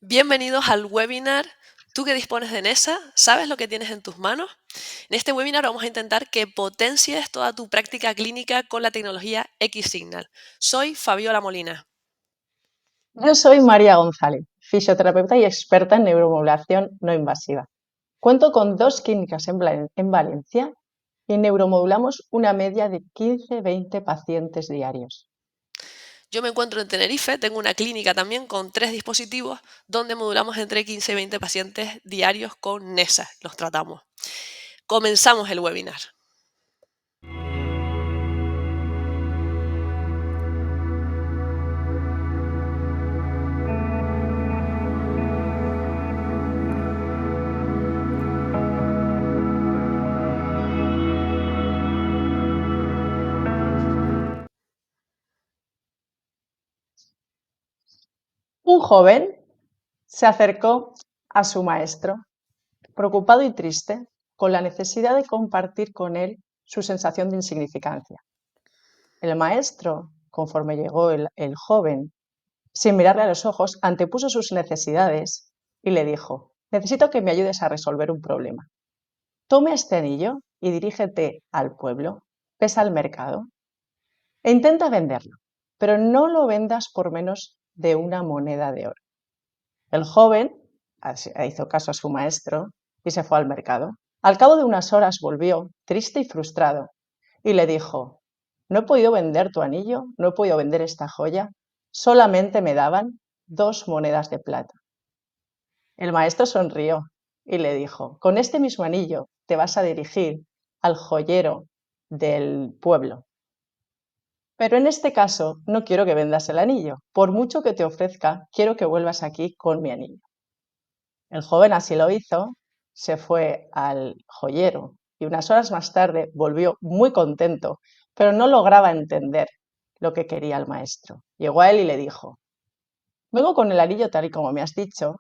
Bienvenidos al webinar. Tú que dispones de NESA, ¿sabes lo que tienes en tus manos? En este webinar vamos a intentar que potencies toda tu práctica clínica con la tecnología X-Signal. Soy Fabiola Molina. Yo soy María González, fisioterapeuta y experta en neuromodulación no invasiva. Cuento con 2 clínicas en Valencia y neuromodulamos una media de 15-20 pacientes diarios. Yo me encuentro en Tenerife, tengo una clínica también con 3 dispositivos donde modulamos entre 15 y 20 pacientes diarios con NESA. Los tratamos. Comenzamos el webinar. Un joven se acercó a su maestro, preocupado y triste, con la necesidad de compartir con él su sensación de insignificancia. El maestro, conforme llegó el joven, sin mirarle a los ojos, antepuso sus necesidades y le dijo: necesito que me ayudes a resolver un problema. Toma este anillo y dirígete al pueblo, ves al mercado e intenta venderlo, pero no lo vendas por menos de una moneda de oro. El joven hizo caso a su maestro y se fue al mercado. Al cabo de unas horas volvió, triste y frustrado, y le dijo: no he podido vender tu anillo, no he podido vender esta joya, solamente me daban 2 monedas de plata. El maestro sonrió y le dijo: con este mismo anillo te vas a dirigir al joyero del pueblo. Pero en este caso no quiero que vendas el anillo. Por mucho que te ofrezca, quiero que vuelvas aquí con mi anillo. El joven así lo hizo, se fue al joyero y unas horas más tarde volvió muy contento, pero no lograba entender lo que quería el maestro. Llegó a él y le dijo: vengo con el anillo tal y como me has dicho,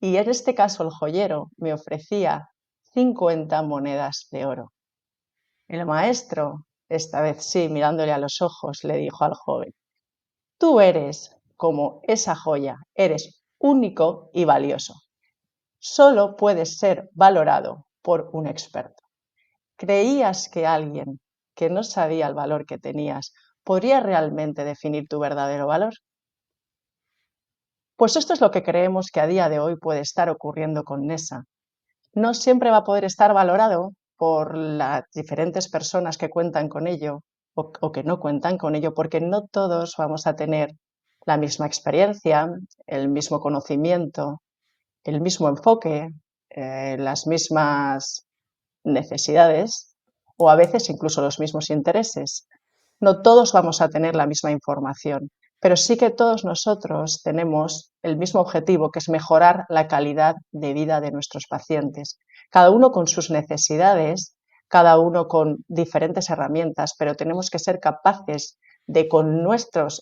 y en este caso el joyero me ofrecía 50 monedas de oro. El maestro, esta vez sí, mirándole a los ojos, le dijo al joven: tú eres como esa joya, eres único y valioso. Solo puedes ser valorado por un experto. ¿Creías que alguien que no sabía el valor que tenías podría realmente definir tu verdadero valor? Pues esto es lo que creemos que a día de hoy puede estar ocurriendo con NESA. No siempre va a poder estar valorado por las diferentes personas que cuentan con ello o que no cuentan con ello, porque no todos vamos a tener la misma experiencia, el mismo conocimiento, el mismo enfoque, las mismas necesidades o a veces incluso los mismos intereses. No todos vamos a tener la misma información, pero sí que todos nosotros tenemos el mismo objetivo, que es mejorar la calidad de vida de nuestros pacientes, cada uno con sus necesidades, cada uno con diferentes herramientas, pero tenemos que ser capaces de con las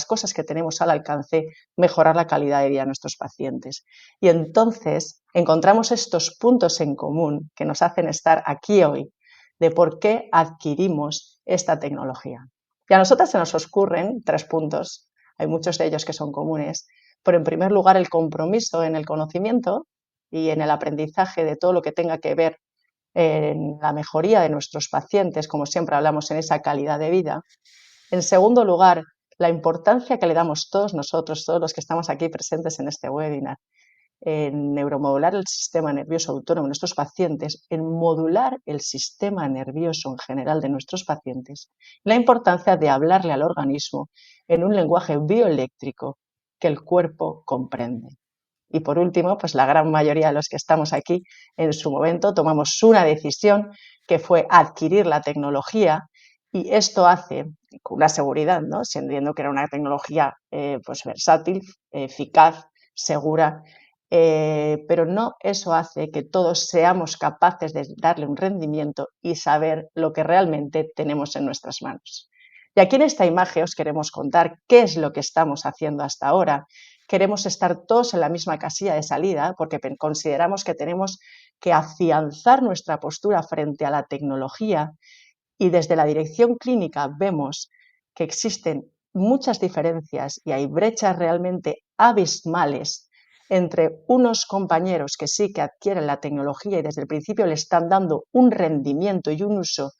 cosas que tenemos al alcance mejorar la calidad de vida de nuestros pacientes. Y entonces encontramos estos puntos en común que nos hacen estar aquí hoy, de por qué adquirimos esta tecnología. Y a nosotras se nos ocurren 3 puntos, hay muchos de ellos que son comunes, pero en primer lugar el compromiso en el conocimiento y en el aprendizaje de todo lo que tenga que ver en la mejoría de nuestros pacientes, como siempre hablamos, en esa calidad de vida. En segundo lugar, la importancia que le damos todos nosotros, todos los que estamos aquí presentes en este webinar, en neuromodular el sistema nervioso autónomo de nuestros pacientes, en modular el sistema nervioso en general de nuestros pacientes, la importancia de hablarle al organismo en un lenguaje bioeléctrico que el cuerpo comprende. Y por último, pues la gran mayoría de los que estamos aquí en su momento tomamos una decisión que fue adquirir la tecnología, y esto hace con una seguridad, ¿no? Siendo que era una tecnología pues versátil, eficaz, segura, pero no eso hace que todos seamos capaces de darle un rendimiento y saber lo que realmente tenemos en nuestras manos. Y aquí en esta imagen os queremos contar qué es lo que estamos haciendo hasta ahora. Queremos estar todos en la misma casilla de salida porque consideramos que tenemos que afianzar nuestra postura frente a la tecnología, y desde la dirección clínica vemos que existen muchas diferencias y hay brechas realmente abismales entre unos compañeros que sí que adquieren la tecnología y desde el principio le están dando un rendimiento y un uso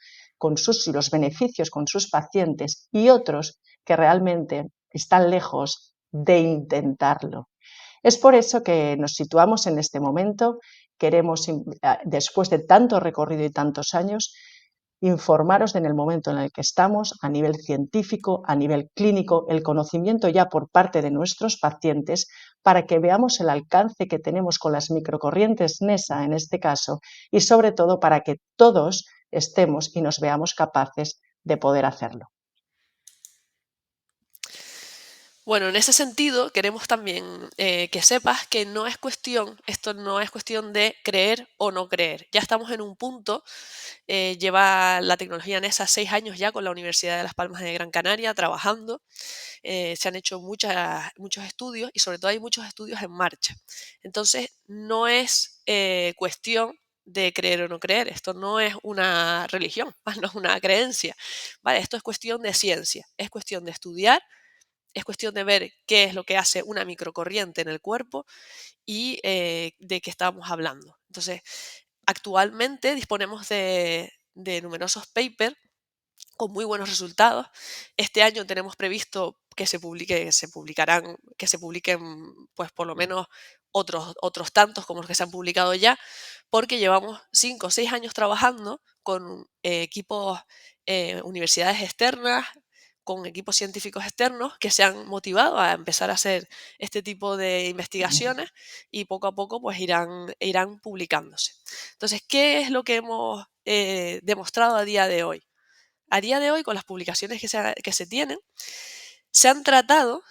y los beneficios con sus pacientes y otros que realmente están lejos de intentarlo. Es por eso que nos situamos en este momento. Queremos, después de tanto recorrido y tantos años, informaros en el momento en el que estamos a nivel científico, a nivel clínico, el conocimiento ya por parte de nuestros pacientes para que veamos el alcance que tenemos con las microcorrientes NESA en este caso y sobre todo para que todos estemos y nos veamos capaces de poder hacerlo. Bueno, en ese sentido, queremos también que sepas que esto no es cuestión de creer o no creer. Ya estamos en un punto, lleva la tecnología NESA 6 años ya con la Universidad de Las Palmas de Gran Canaria trabajando. Se han hecho muchos estudios y sobre todo hay muchos estudios en marcha. Entonces, no es cuestión de creer o no creer. Esto no es una religión, no es una creencia. ¿Vale? Esto es cuestión de ciencia, es cuestión de estudiar, es cuestión de ver qué es lo que hace una microcorriente en el cuerpo y de qué estamos hablando. Entonces, actualmente disponemos de numerosos papers con muy buenos resultados. Este año tenemos previsto que se publiquen pues por lo menos otros tantos como los que se han publicado ya, porque llevamos 5 o 6 años trabajando con equipos, universidades externas, con equipos científicos externos que se han motivado a empezar a hacer este tipo de investigaciones y poco a poco pues irán publicándose. Entonces, ¿qué es lo que hemos demostrado a día de hoy? A día de hoy, con las publicaciones que se tienen, se han tratado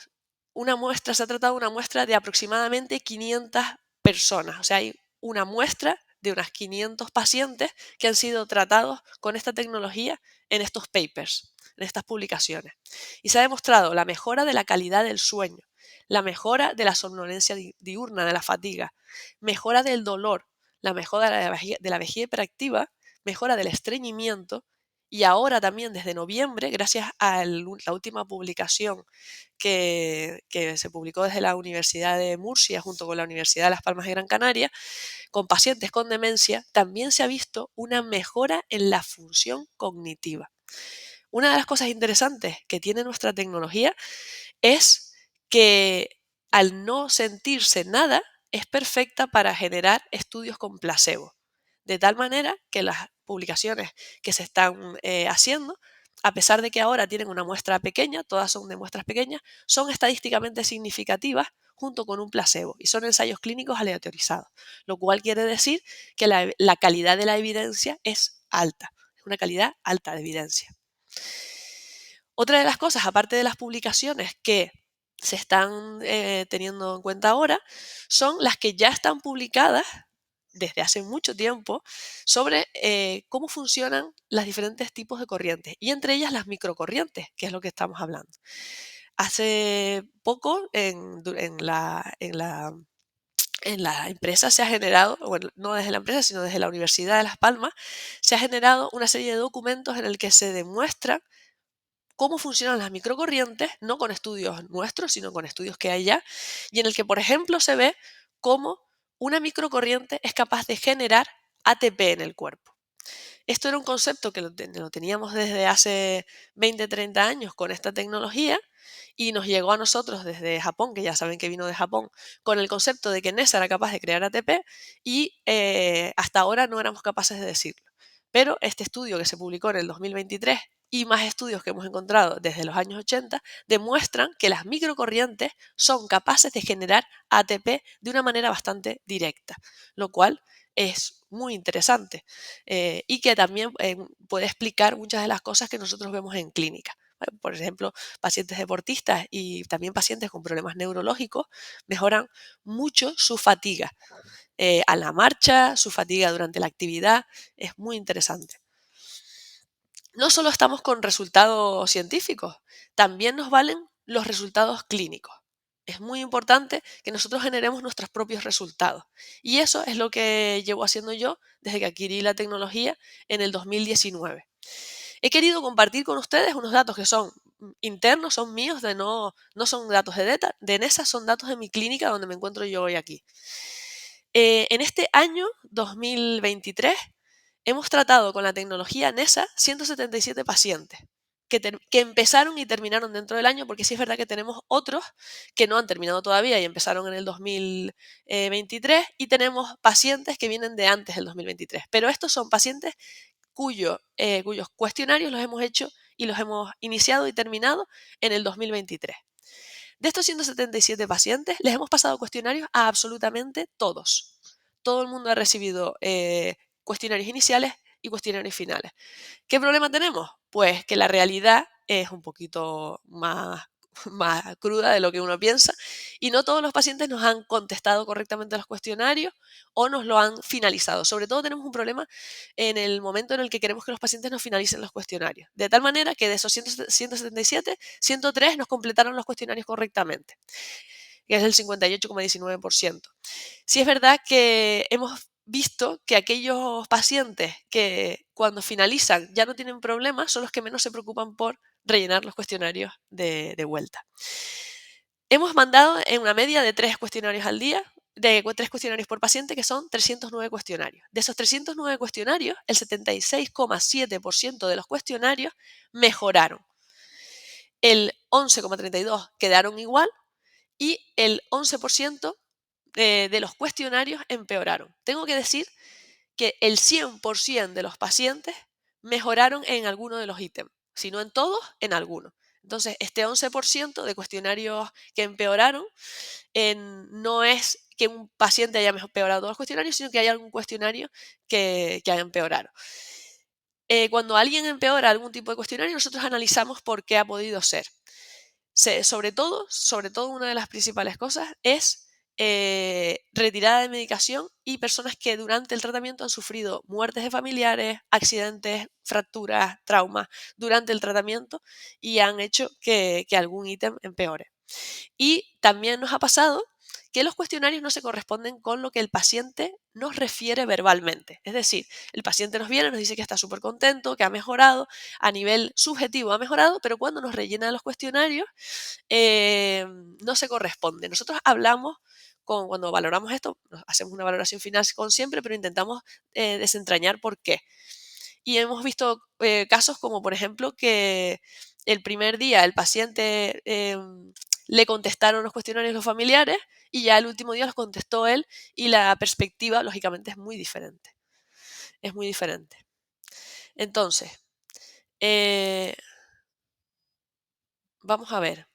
se ha tratado una muestra de aproximadamente 500 personas. O sea, hay una muestra de unas 500 pacientes que han sido tratados con esta tecnología en estos papers, en estas publicaciones. Y se ha demostrado la mejora de la calidad del sueño, la mejora de la somnolencia diurna, de la fatiga, mejora del dolor, la mejora de la vejiga hiperactiva, mejora del estreñimiento, y ahora también desde noviembre, gracias a la última publicación que se publicó desde la Universidad de Murcia junto con la Universidad de Las Palmas de Gran Canaria, con pacientes con demencia, también se ha visto una mejora en la función cognitiva. Una de las cosas interesantes que tiene nuestra tecnología es que al no sentirse nada, es perfecta para generar estudios con placebo. De tal manera que las publicaciones que se están haciendo, a pesar de que ahora tienen una muestra pequeña, todas son de muestras pequeñas, son estadísticamente significativas junto con un placebo y son ensayos clínicos aleatorizados, lo cual quiere decir que la calidad de la evidencia es alta, es una calidad alta de evidencia. Otra de las cosas, aparte de las publicaciones que se están teniendo en cuenta ahora, son las que ya están publicadas desde hace mucho tiempo sobre cómo funcionan los diferentes tipos de corrientes y entre ellas las microcorrientes, que es lo que estamos hablando. Hace poco en la empresa se ha generado, bueno, no desde la empresa, sino desde la Universidad de Las Palmas, se ha generado una serie de documentos en el que se demuestra cómo funcionan las microcorrientes, no con estudios nuestros, sino con estudios que hay ya, y en el que, por ejemplo, se ve cómo una microcorriente es capaz de generar ATP en el cuerpo. Esto era un concepto que lo teníamos desde hace 20, 30 años con esta tecnología y nos llegó a nosotros desde Japón, que ya saben que vino de Japón, con el concepto de que NESA era capaz de crear ATP y hasta ahora no éramos capaces de decirlo. Pero este estudio que se publicó en el 2023 y más estudios que hemos encontrado desde los años 80 demuestran que las microcorrientes son capaces de generar ATP de una manera bastante directa, lo cual es muy interesante y que también puede explicar muchas de las cosas que nosotros vemos en clínica. Por ejemplo, pacientes deportistas y también pacientes con problemas neurológicos mejoran mucho su fatiga a la marcha, su fatiga durante la actividad. Es muy interesante. No solo estamos con resultados científicos, también nos valen los resultados clínicos. Es muy importante que nosotros generemos nuestros propios resultados. Y eso es lo que llevo haciendo yo desde que adquirí la tecnología en el 2019. He querido compartir con ustedes unos datos que son internos, son míos, no son datos de NESA, son datos de mi clínica donde me encuentro yo hoy aquí. En este año 2023 hemos tratado con la tecnología NESA 177 pacientes que empezaron y terminaron dentro del año, porque sí es verdad que tenemos otros que no han terminado todavía y empezaron en el 2023, y tenemos pacientes que vienen de antes del 2023. Pero estos son pacientes cuyos cuestionarios los hemos hecho y los hemos iniciado y terminado en el 2023. De estos 177 pacientes, les hemos pasado cuestionarios a absolutamente todos. Todo el mundo ha recibido cuestionarios iniciales y cuestionarios finales. ¿Qué problema tenemos? Pues que la realidad es un poquito más cruda de lo que uno piensa, y no todos los pacientes nos han contestado correctamente los cuestionarios o nos lo han finalizado. Sobre todo tenemos un problema en el momento en el que queremos que los pacientes nos finalicen los cuestionarios. De tal manera que de esos 177, 103 nos completaron los cuestionarios correctamente, que es el 58,19%. Sí es verdad que hemos visto que aquellos pacientes que cuando finalizan ya no tienen problemas son los que menos se preocupan por rellenar los cuestionarios de vuelta. Hemos mandado en una media de 3 cuestionarios al día, de 3 cuestionarios por paciente, que son 309 cuestionarios. De esos 309 cuestionarios, el 76,7% de los cuestionarios mejoraron. El 11,32% quedaron igual y el 11% de los cuestionarios empeoraron. Tengo que decir que el 100% de los pacientes mejoraron en alguno de los ítems, si no en todos, en alguno. Entonces, este 11% de cuestionarios que empeoraron no es que un paciente haya empeorado todos los cuestionarios, sino que hay algún cuestionario que haya empeorado. Cuando alguien empeora algún tipo de cuestionario, nosotros analizamos por qué ha podido ser. Sobre todo, una de las principales cosas es retirada de medicación y personas que durante el tratamiento han sufrido muertes de familiares, accidentes, fracturas, traumas durante el tratamiento y han hecho que algún ítem empeore. Y también nos ha pasado que los cuestionarios no se corresponden con lo que el paciente nos refiere verbalmente. Es decir, el paciente nos viene, nos dice que está súper contento, que ha mejorado, a nivel subjetivo ha mejorado, pero cuando nos rellena los cuestionarios no se corresponde. Nosotros hablamos, cuando valoramos esto, hacemos una valoración final con siempre, pero intentamos desentrañar por qué. Y hemos visto casos como, por ejemplo, que el primer día el paciente le contestaron los cuestionarios los familiares y ya el último día los contestó él, y la perspectiva, lógicamente, es muy diferente. Es muy diferente. Entonces, vamos a ver.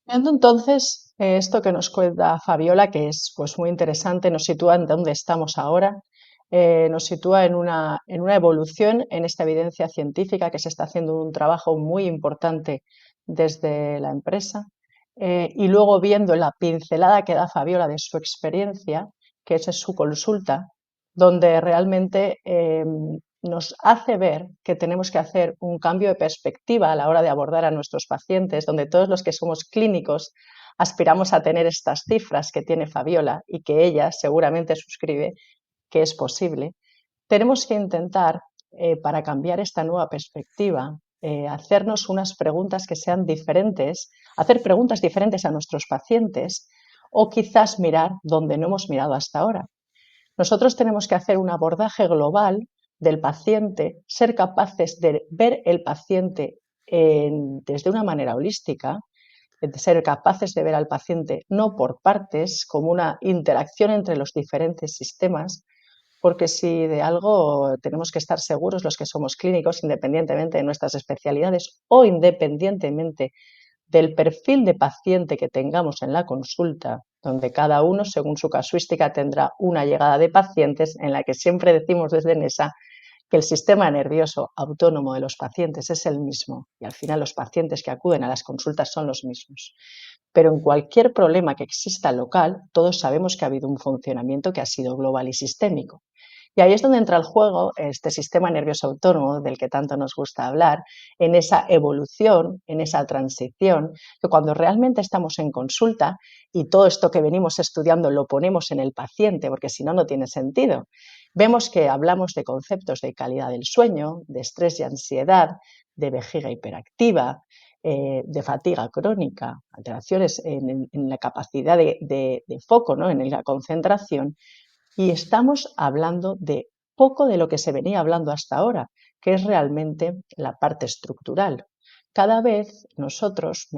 Viendo entonces esto que nos cuenta Fabiola, que es pues muy interesante, nos sitúa en dónde estamos ahora, nos sitúa en una evolución en esta evidencia científica, que se está haciendo un trabajo muy importante desde la empresa, y luego viendo la pincelada que da Fabiola de su experiencia, que esa es su consulta, donde realmente nos hace ver que tenemos que hacer un cambio de perspectiva a la hora de abordar a nuestros pacientes, donde todos los que somos clínicos aspiramos a tener estas cifras que tiene Fabiola y que ella seguramente suscribe que es posible. Tenemos que intentar, para cambiar esta nueva perspectiva, hacernos unas preguntas que sean diferentes, hacer preguntas diferentes a nuestros pacientes, o quizás mirar donde no hemos mirado hasta ahora. Nosotros tenemos que hacer un abordaje global del paciente, ser capaces de ver el paciente desde una manera holística, de ser capaces de ver al paciente no por partes, como una interacción entre los diferentes sistemas, porque si de algo tenemos que estar seguros los que somos clínicos, independientemente de nuestras especialidades o independientemente del perfil de paciente que tengamos en la consulta, donde cada uno, según su casuística, tendrá una llegada de pacientes en la que siempre decimos desde NESA que el sistema nervioso autónomo de los pacientes es el mismo y al final los pacientes que acuden a las consultas son los mismos. Pero en cualquier problema que exista local, todos sabemos que ha habido un funcionamiento que ha sido global y sistémico. Y ahí es donde entra el juego este sistema nervioso autónomo del que tanto nos gusta hablar, en esa evolución, en esa transición, que cuando realmente estamos en consulta y todo esto que venimos estudiando lo ponemos en el paciente, porque si no, no tiene sentido, vemos que hablamos de conceptos de calidad del sueño, de estrés y ansiedad, de vejiga hiperactiva, de fatiga crónica, alteraciones en la capacidad de foco, ¿no? En la concentración, y estamos hablando de poco de lo que se venía hablando hasta ahora, que es realmente la parte estructural. Cada vez nosotros,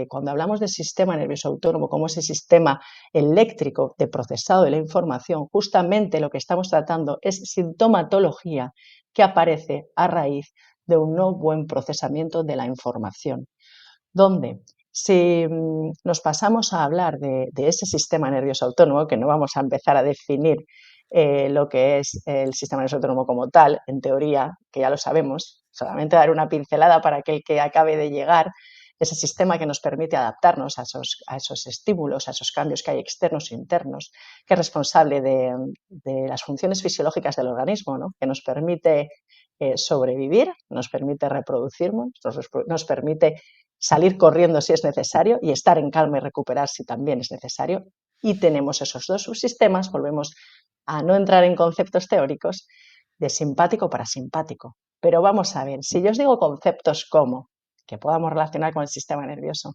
cuando hablamos del sistema nervioso autónomo como ese sistema eléctrico de procesado de la información, justamente lo que estamos tratando es sintomatología que aparece a raíz de un no buen procesamiento de la información. Donde si nos pasamos a hablar de ese sistema nervioso autónomo, que no vamos a empezar a definir lo que es el sistema nervioso autónomo como tal, en teoría, que ya lo sabemos, solamente dar una pincelada para aquel que acabe de llegar, ese sistema que nos permite adaptarnos a esos estímulos, a esos cambios que hay externos e internos, que es responsable de las funciones fisiológicas del organismo, ¿no? Que nos permite sobrevivir, nos permite reproducirnos, nos permite salir corriendo si es necesario y estar en calma y recuperar si también es necesario. Y tenemos esos dos subsistemas, volvemos a no entrar en conceptos teóricos, de simpático parasimpático. Pero vamos a ver, si yo os digo conceptos como que podamos relacionar con el sistema nervioso,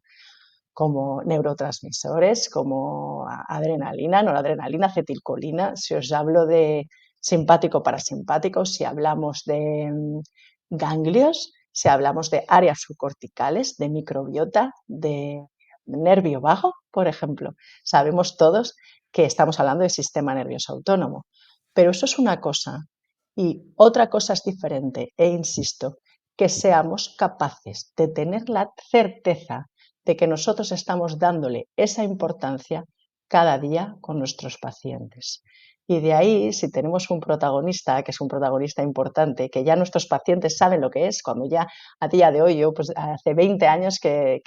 como neurotransmisores, como adrenalina, noradrenalina, acetilcolina, si os hablo de simpático parasimpático, si hablamos de ganglios, si hablamos de áreas subcorticales, de microbiota, de nervio vago, por ejemplo. Sabemos todos que estamos hablando del sistema nervioso autónomo, pero eso es una cosa y otra cosa es diferente e insisto, que seamos capaces de tener la certeza de que nosotros estamos dándole esa importancia cada día con nuestros pacientes. Y de ahí, si tenemos un protagonista, que es un protagonista importante, que ya nuestros pacientes saben lo que es, cuando ya a día de hoy, yo pues hace 20 años que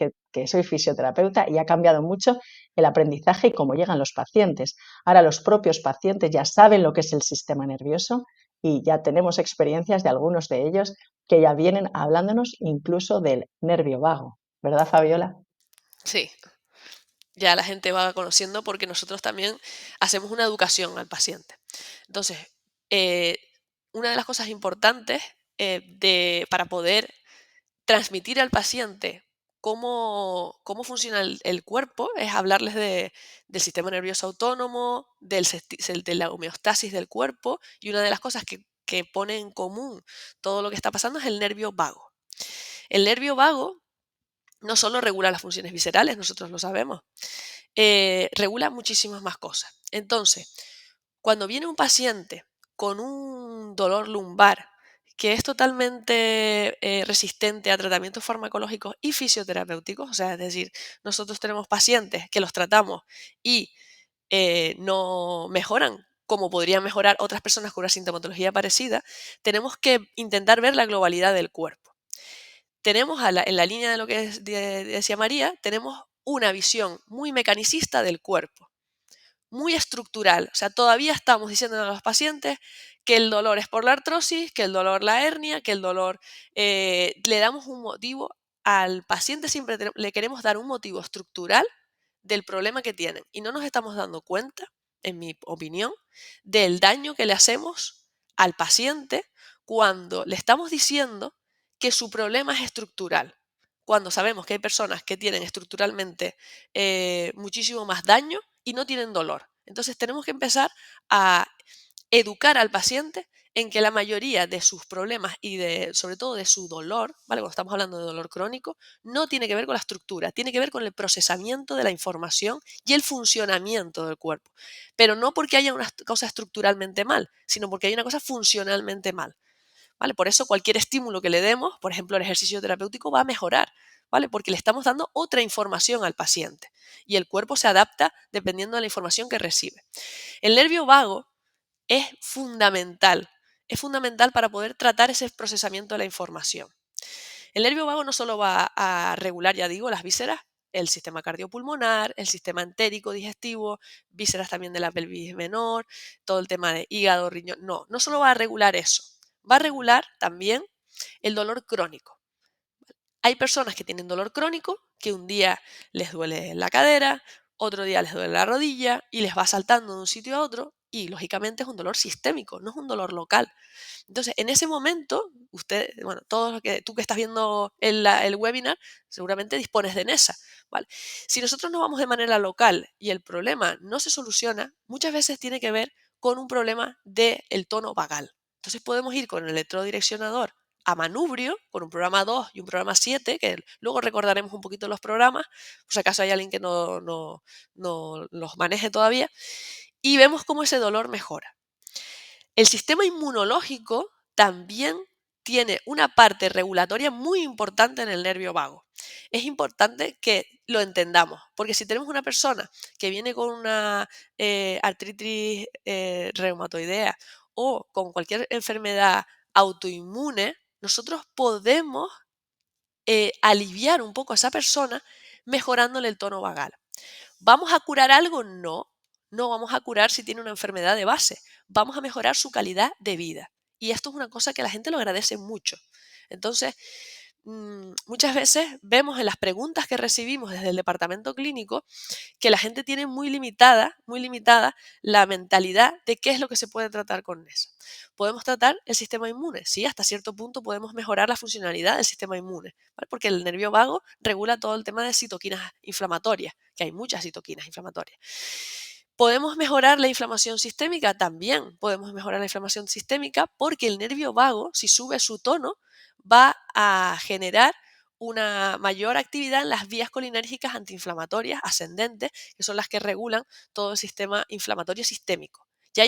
soy fisioterapeuta y ha cambiado mucho el aprendizaje y cómo llegan los pacientes. Ahora los propios pacientes ya saben lo que es el sistema nervioso y ya tenemos experiencias de algunos de ellos que ya vienen hablándonos incluso del nervio vago. ¿Verdad, Fabiola? Sí, ya la gente va conociendo porque nosotros también hacemos una educación al paciente. Entonces, eh, una de las cosas importantes para poder transmitir al paciente cómo funciona el cuerpo es hablarles del sistema nervioso autónomo, de la homeostasis del cuerpo, y una de las cosas que pone en común todo lo que está pasando es el nervio vago. El nervio vago no solo regula las funciones viscerales, nosotros lo sabemos, regula muchísimas más cosas. Entonces, cuando viene un paciente con un dolor lumbar que es totalmente resistente a tratamientos farmacológicos y fisioterapéuticos, o sea, es decir, nosotros tenemos pacientes que los tratamos y no mejoran como podrían mejorar otras personas con una sintomatología parecida, tenemos que intentar ver la globalidad del cuerpo. Tenemos en la línea de lo que decía María, tenemos una visión muy mecanicista del cuerpo, muy estructural. O sea, todavía estamos diciendo a los pacientes que el dolor es por la artrosis, que el dolor la hernia, que el dolor... le damos un motivo al paciente, siempre le queremos dar un motivo estructural del problema que tienen y no nos estamos dando cuenta, en mi opinión, del daño que le hacemos al paciente cuando le estamos diciendo que su problema es estructural, cuando sabemos que hay personas que tienen estructuralmente muchísimo más daño y no tienen dolor. Entonces tenemos que empezar a educar al paciente en que la mayoría de sus problemas y sobre todo de su dolor, ¿vale? Cuando estamos hablando de dolor crónico, no tiene que ver con la estructura, tiene que ver con el procesamiento de la información y el funcionamiento del cuerpo. Pero no porque haya una cosa estructuralmente mal, sino porque hay una cosa funcionalmente mal, ¿vale? Por eso cualquier estímulo que le demos, por ejemplo, el ejercicio terapéutico va a mejorar, ¿vale? Porque le estamos dando otra información al paciente y el cuerpo se adapta dependiendo de la información que recibe. El nervio vago es fundamental para poder tratar ese procesamiento de la información. El nervio vago no solo va a regular, ya digo, las vísceras, el sistema cardiopulmonar, el sistema entérico digestivo, vísceras también de la pelvis menor, todo el tema de hígado, riñón. No, no solo va a regular eso, va a regular también el dolor crónico. Hay personas que tienen dolor crónico, que un día les duele la cadera, otro día les duele la rodilla y les va saltando de un sitio a otro y lógicamente es un dolor sistémico, no es un dolor local. Entonces, en ese momento, usted, bueno, todos los que, tú que estás viendo el webinar, seguramente dispones de NESA, ¿vale? Si nosotros nos vamos de manera local y el problema no se soluciona, muchas veces tiene que ver con un problema del tono vagal. Entonces podemos ir con el electrodireccionador a manubrio, con un programa 2 y un programa 7, que luego recordaremos un poquito los programas, por si acaso hay alguien que no los maneje todavía, y vemos cómo ese dolor mejora. El sistema inmunológico también tiene una parte regulatoria muy importante en el nervio vago. Es importante que lo entendamos, porque si tenemos una persona que viene con una artritis reumatoidea o con cualquier enfermedad autoinmune, nosotros podemos aliviar un poco a esa persona mejorándole el tono vagal. ¿Vamos a curar algo? No, no vamos a curar si tiene una enfermedad de base. Vamos a mejorar su calidad de vida. Y esto es una cosa que la gente lo agradece mucho. Entonces, muchas veces vemos en las preguntas que recibimos desde el departamento clínico que la gente tiene muy limitada la mentalidad de qué es lo que se puede tratar con eso. Podemos tratar el sistema inmune, sí, hasta cierto punto podemos mejorar la funcionalidad del sistema inmune, ¿vale? Porque el nervio vago regula todo el tema de citoquinas inflamatorias, que hay muchas citoquinas inflamatorias. ¿Podemos mejorar la inflamación sistémica? También podemos mejorar la inflamación sistémica porque el nervio vago, si sube su tono, va a generar una mayor actividad en las vías colinérgicas antiinflamatorias ascendentes, que son las que regulan todo el sistema inflamatorio sistémico. Ya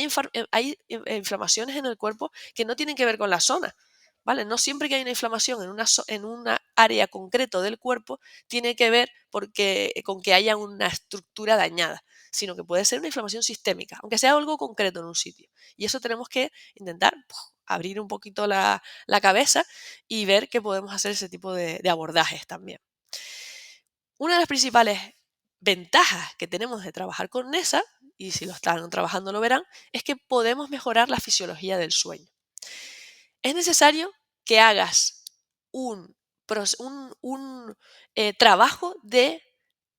hay inflamaciones en el cuerpo que no tienen que ver con la zona, ¿vale? No siempre que hay una inflamación en una área concreto del cuerpo tiene que ver con que haya una estructura dañada, sino que puede ser una inflamación sistémica, aunque sea algo concreto en un sitio. Y eso tenemos que intentar abrir un poquito la cabeza y ver que podemos hacer ese tipo de abordajes también. Una de las principales ventajas que tenemos de trabajar con NESA, y si lo están trabajando lo verán, es que podemos mejorar la fisiología del sueño. Es necesario que hagas un, trabajo de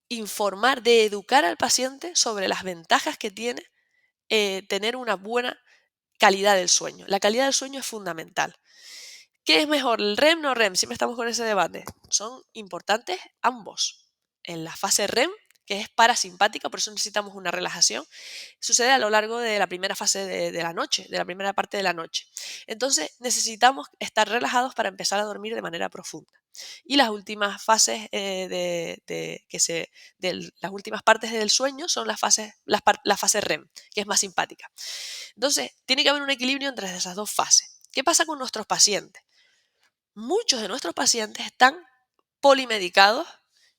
informar, de educar al paciente sobre las ventajas que tiene tener una buena calidad del sueño. La calidad del sueño es fundamental. ¿Qué es mejor, el REM o REM? Siempre estamos con ese debate. Son importantes ambos. En la fase REM, que es parasimpática, por eso necesitamos una relajación, sucede a lo largo de la primera fase de la noche, de la primera parte de la noche. Entonces necesitamos estar relajados para empezar a dormir de manera profunda. Y las últimas fases las últimas partes del sueño son la fase REM, que es más simpática. Entonces, tiene que haber un equilibrio entre esas dos fases. ¿Qué pasa con nuestros pacientes? Muchos de nuestros pacientes están polimedicados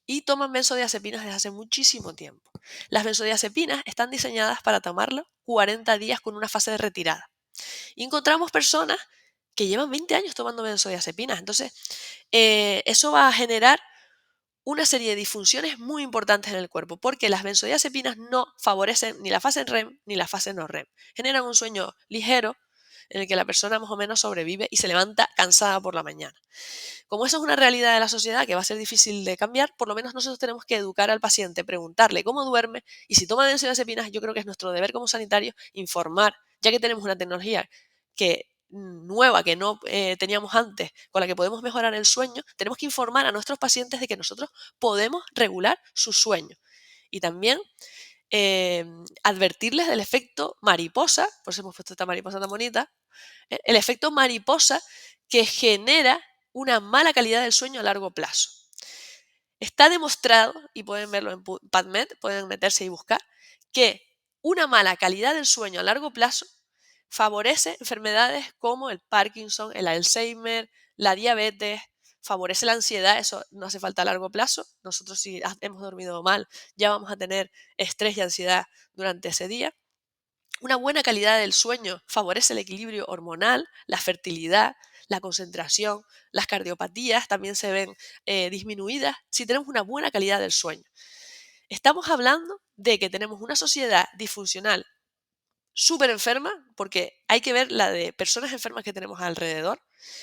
y toman benzodiazepinas desde hace muchísimo tiempo. Las benzodiazepinas están diseñadas para tomarlo 40 días con una fase de retirada. Y encontramos personas que llevan 20 años tomando benzodiazepinas. Entonces, eso va a generar una serie de disfunciones muy importantes en el cuerpo, porque las benzodiazepinas no favorecen ni la fase REM ni la fase no REM. Generan un sueño ligero en el que la persona más o menos sobrevive y se levanta cansada por la mañana. Como eso es una realidad de la sociedad que va a ser difícil de cambiar, por lo menos nosotros tenemos que educar al paciente, preguntarle cómo duerme y si toma benzodiazepinas, yo creo que es nuestro deber como sanitario informar, ya que tenemos una tecnología nueva que no teníamos antes, con la que podemos mejorar el sueño, tenemos que informar a nuestros pacientes de que nosotros podemos regular su sueño. Y también advertirles del efecto mariposa, por eso hemos puesto esta mariposa tan bonita, el efecto mariposa que genera una mala calidad del sueño a largo plazo. Está demostrado, y pueden verlo en PubMed, pueden meterse y buscar, que una mala calidad del sueño a largo plazo favorece enfermedades como el Parkinson, el Alzheimer, la diabetes, favorece la ansiedad, eso no hace falta a largo plazo. Nosotros si hemos dormido mal ya vamos a tener estrés y ansiedad durante ese día. Una buena calidad del sueño favorece el equilibrio hormonal, la fertilidad, La concentración, las cardiopatías también se ven disminuidas si tenemos una buena calidad del sueño. Estamos hablando de que tenemos una sociedad disfuncional súper enferma, porque hay que ver la de personas enfermas que tenemos alrededor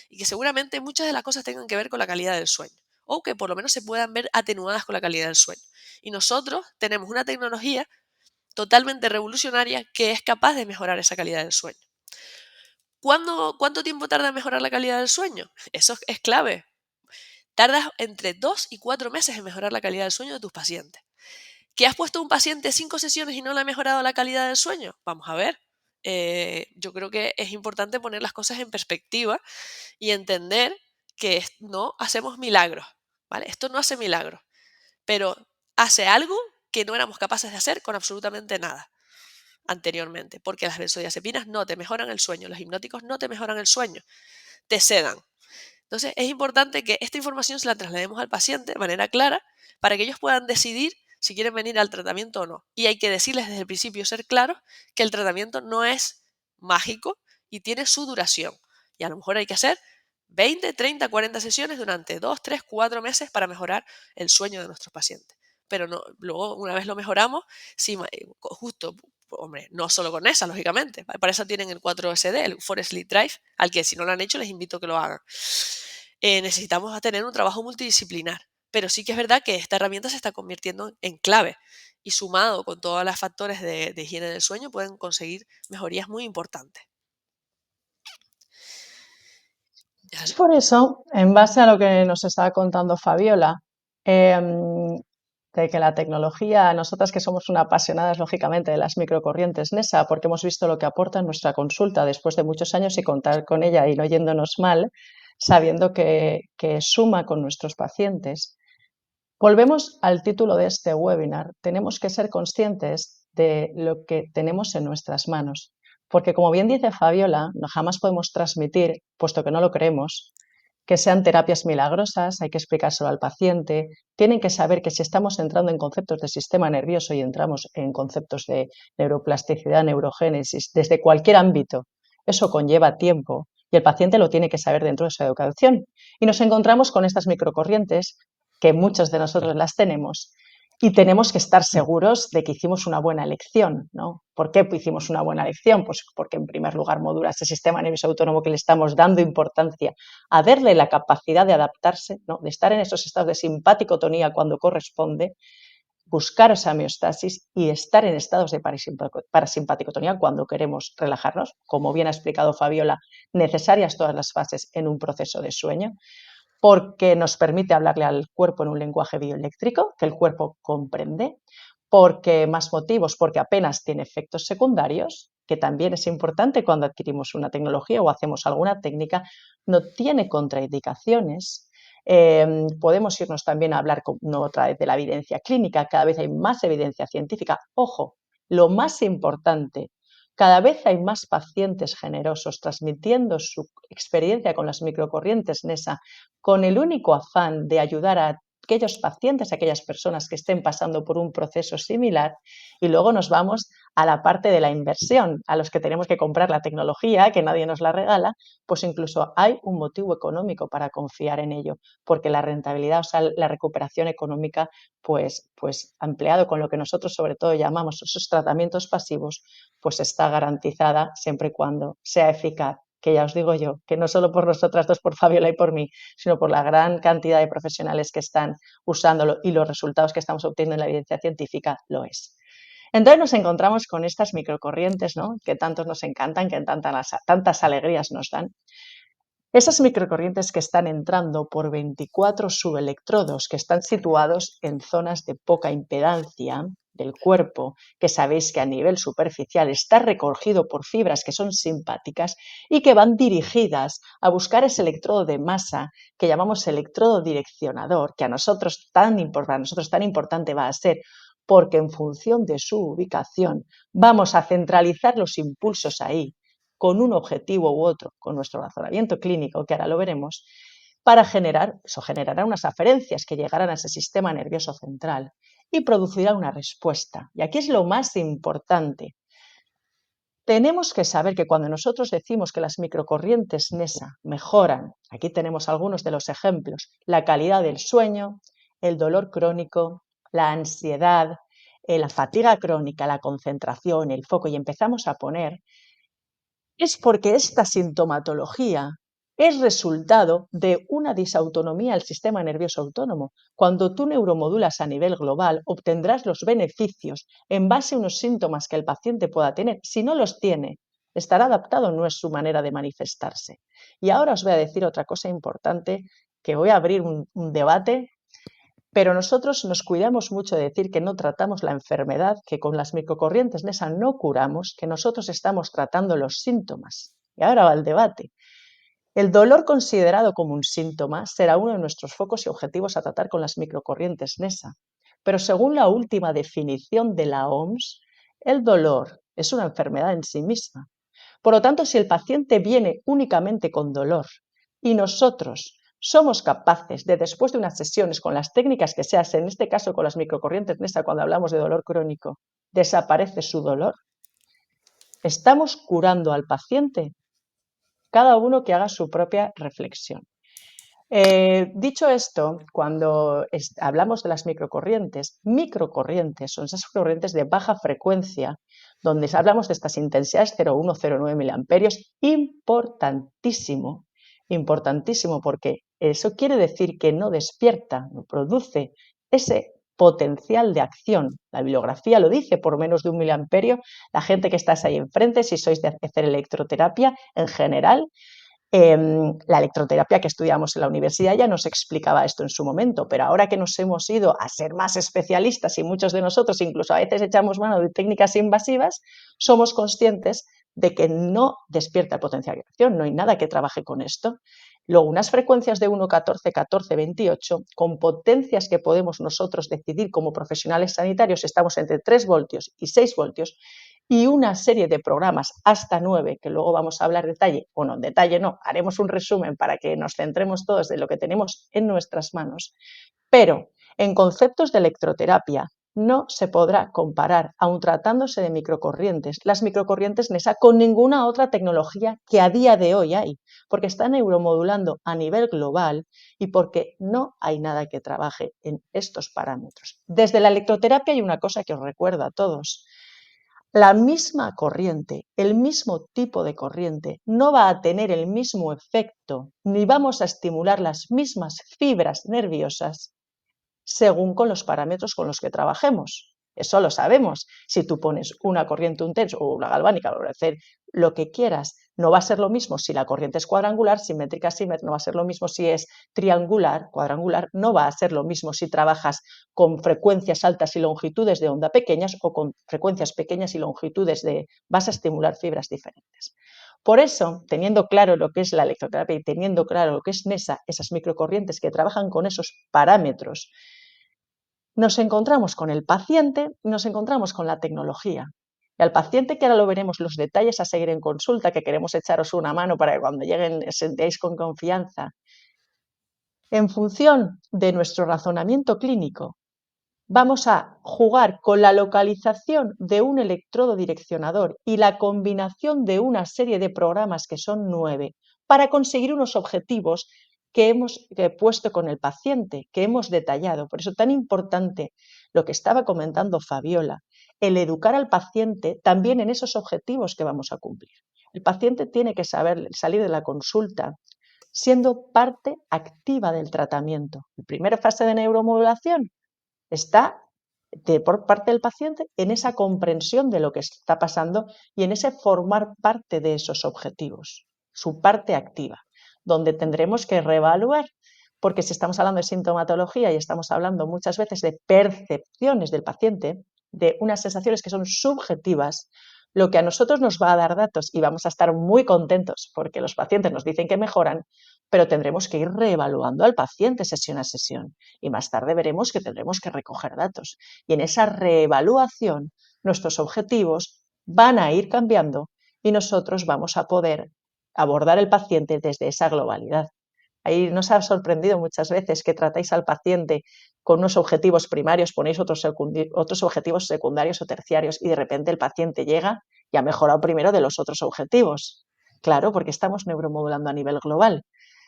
y que seguramente muchas de las cosas tengan que ver con la calidad del sueño o que por lo menos se puedan ver atenuadas con la calidad del sueño. Y nosotros tenemos una tecnología totalmente revolucionaria que es capaz de mejorar esa calidad del sueño. ¿Cuánto tiempo tarda en mejorar la calidad del sueño? Eso es clave. Tardas entre 2 y 4 meses en mejorar la calidad del sueño de tus pacientes. ¿Que has puesto a un paciente 5 sesiones y no le ha mejorado la calidad del sueño? Vamos a ver. Yo creo que es importante poner las cosas en perspectiva y entender que no hacemos milagros, ¿vale? Esto no hace milagros, pero hace algo que no éramos capaces de hacer con absolutamente nada anteriormente, porque las benzodiazepinas no te mejoran el sueño, los hipnóticos no te mejoran el sueño, te sedan. Entonces es importante que esta información se la traslademos al paciente de manera clara para que ellos puedan decidir si quieren venir al tratamiento o no. Y hay que decirles desde el principio, ser claros, que el tratamiento no es mágico y tiene su duración. Y a lo mejor hay que hacer 20, 30, 40 sesiones durante 2, 3, 4 meses para mejorar el sueño de nuestros pacientes. Pero no, luego, una vez lo mejoramos, sí, justo, hombre, no solo con esa, lógicamente. Para eso tienen el 4SD, el Forest Sleep Drive, al que si no lo han hecho les invito a que lo hagan. Necesitamos tener un trabajo multidisciplinar, pero sí que es verdad que esta herramienta se está convirtiendo en clave y sumado con todos los factores de higiene del sueño pueden conseguir mejorías muy importantes. Es por eso, en base a lo que nos estaba contando Fabiola, de que la tecnología, nosotras que somos una apasionadas, lógicamente, de las microcorrientes NESA, porque hemos visto lo que aporta en nuestra consulta después de muchos años y contar con ella y no yéndonos mal, sabiendo que suma con nuestros pacientes. Volvemos al título de este webinar. Tenemos que ser conscientes de lo que tenemos en nuestras manos, porque como bien dice Fabiola, no jamás podemos transmitir, puesto que no lo creemos, que sean terapias milagrosas, hay que explicárselo al paciente, tienen que saber que si estamos entrando en conceptos de sistema nervioso y entramos en conceptos de neuroplasticidad, neurogénesis, desde cualquier ámbito, eso conlleva tiempo y el paciente lo tiene que saber dentro de su educación. Y nos encontramos con estas microcorrientes, que muchos de nosotros las tenemos, y tenemos que estar seguros de que hicimos una buena elección, ¿no? ¿Por qué hicimos una buena elección? Pues porque en primer lugar modula ese sistema nervioso autónomo que le estamos dando importancia a darle la capacidad de adaptarse, ¿no? De estar en esos estados de simpaticotonía cuando corresponde, buscar esa homeostasis y estar en estados de parasimpaticotonía cuando queremos relajarnos. Como bien ha explicado Fabiola, necesarias todas las fases en un proceso de sueño, porque nos permite hablarle al cuerpo en un lenguaje bioeléctrico que el cuerpo comprende, porque más motivos, porque apenas tiene efectos secundarios, que también es importante cuando adquirimos una tecnología o hacemos alguna técnica, no tiene contraindicaciones. Podemos irnos también a hablar no otra vez de la evidencia clínica, cada vez hay más evidencia científica. Ojo, lo más importante, cada vez hay más pacientes generosos transmitiendo su experiencia con las microcorrientes NESA con el único afán de ayudar a aquellos pacientes, a aquellas personas que estén pasando por un proceso similar, y luego nos vamos a la parte de la inversión, a los que tenemos que comprar la tecnología, que nadie nos la regala, pues incluso hay un motivo económico para confiar en ello, porque la rentabilidad, o sea, la recuperación económica, pues ampliado con lo que nosotros sobre todo llamamos esos tratamientos pasivos, pues está garantizada siempre y cuando sea eficaz, que ya os digo yo, que no solo por nosotras dos, por Fabiola y por mí, sino por la gran cantidad de profesionales que están usándolo y los resultados que estamos obteniendo en la evidencia científica lo es. Entonces nos encontramos con estas microcorrientes, ¿no? Que tantos nos encantan, que tantas alegrías nos dan. Esas microcorrientes que están entrando por 24 subelectrodos que están situados en zonas de poca impedancia del cuerpo, que sabéis que a nivel superficial está recogido por fibras que son simpáticas y que van dirigidas a buscar ese electrodo de masa que llamamos electrodo direccionador, que a nosotros tan importante va a ser, porque en función de su ubicación vamos a centralizar los impulsos ahí con un objetivo u otro, con nuestro razonamiento clínico, que ahora lo veremos, para eso generará unas aferencias que llegarán a ese sistema nervioso central y producirá una respuesta. Y aquí es lo más importante. Tenemos que saber que cuando nosotros decimos que las microcorrientes NESA mejoran, aquí tenemos algunos de los ejemplos, la calidad del sueño, el dolor crónico, la ansiedad, la fatiga crónica, la concentración, el foco, y empezamos a poner, es porque esta sintomatología es resultado de una disautonomía del sistema nervioso autónomo. Cuando tú neuromodulas a nivel global, obtendrás los beneficios en base a unos síntomas que el paciente pueda tener. Si no los tiene, estará adaptado, no es su manera de manifestarse. Y ahora os voy a decir otra cosa importante, que voy a abrir un debate, pero nosotros nos cuidamos mucho de decir que no tratamos la enfermedad, que con las microcorrientes NESA no curamos, que nosotros estamos tratando los síntomas. Y ahora va el debate. El dolor considerado como un síntoma será uno de nuestros focos y objetivos a tratar con las microcorrientes NESA. Pero según la última definición de la OMS, el dolor es una enfermedad en sí misma. Por lo tanto, si el paciente viene únicamente con dolor y nosotros somos capaces de, después de unas sesiones con las técnicas que sean, en este caso con las microcorrientes NESA, cuando hablamos de dolor crónico, desaparece su dolor, estamos curando al paciente. Cada uno que haga su propia reflexión. Dicho esto, cuando hablamos de las microcorrientes son esas corrientes de baja frecuencia, donde hablamos de estas intensidades 0,1, 0,9 miliamperios, importantísimo, importantísimo, porque eso quiere decir que no despierta, no produce ese potencial de acción. La bibliografía lo dice, por menos de 1 miliamperio, la gente que estáis ahí enfrente, si sois de hacer electroterapia, en general, la electroterapia que estudiamos en la universidad ya nos explicaba esto en su momento, pero ahora que nos hemos ido a ser más especialistas y muchos de nosotros incluso a veces echamos mano de técnicas invasivas, somos conscientes de que no despierta el potencial de acción, no hay nada que trabaje con esto. Luego, unas frecuencias de 1, 14, 14, 28, con potencias que podemos nosotros decidir como profesionales sanitarios, estamos entre 3 voltios y 6 voltios, y una serie de programas hasta 9, que luego vamos a hablar en detalle, bueno, en detalle no, haremos un resumen para que nos centremos todos de lo que tenemos en nuestras manos, pero en conceptos de electroterapia no se podrá comparar, aun tratándose de microcorrientes, las microcorrientes NESA con ninguna otra tecnología que a día de hoy hay, porque está neuromodulando a nivel global y porque no hay nada que trabaje en estos parámetros. Desde la electroterapia hay una cosa que os recuerdo a todos. La misma corriente, el mismo tipo de corriente, no va a tener el mismo efecto, ni vamos a estimular las mismas fibras nerviosas según con los parámetros con los que trabajemos. Eso lo sabemos. Si tú pones una corriente, un tenso o una galvánica, para hacer lo que quieras, no va a ser lo mismo si la corriente es cuadrangular, simétrica, no va a ser lo mismo si es triangular, cuadrangular, no va a ser lo mismo si trabajas con frecuencias altas y longitudes de onda pequeñas o con frecuencias pequeñas y longitudes de, vas a estimular fibras diferentes. Por eso, teniendo claro lo que es la electroterapia y teniendo claro lo que es NESA, esas microcorrientes que trabajan con esos parámetros, nos encontramos con el paciente, nos encontramos con la tecnología. Y al paciente, que ahora lo veremos los detalles a seguir en consulta, que queremos echaros una mano para que cuando lleguen sentéis con confianza, en función de nuestro razonamiento clínico, vamos a jugar con la localización de un electrodo direccionador y la combinación de una serie de programas, que son 9, para conseguir unos objetivos que hemos puesto con el paciente, que hemos detallado. Por eso tan importante lo que estaba comentando Fabiola, el educar al paciente también en esos objetivos que vamos a cumplir. El paciente tiene que saber salir de la consulta siendo parte activa del tratamiento. La primera fase de neuromodulación está por parte del paciente en esa comprensión de lo que está pasando y en ese formar parte de esos objetivos, su parte activa, donde tendremos que reevaluar, porque si estamos hablando de sintomatología y estamos hablando muchas veces de percepciones del paciente, de unas sensaciones que son subjetivas, lo que a nosotros nos va a dar datos, y vamos a estar muy contentos porque los pacientes nos dicen que mejoran, pero tendremos que ir reevaluando al paciente sesión a sesión y más tarde veremos que tendremos que recoger datos. Y en esa reevaluación nuestros objetivos van a ir cambiando y nosotros vamos a poder abordar el paciente desde esa globalidad. Ahí nos ha sorprendido muchas veces que tratáis al paciente con unos objetivos primarios, ponéis otros objetivos secundarios o terciarios y de repente el paciente llega y ha mejorado primero de los otros objetivos. Claro, porque estamos neuromodulando a nivel global.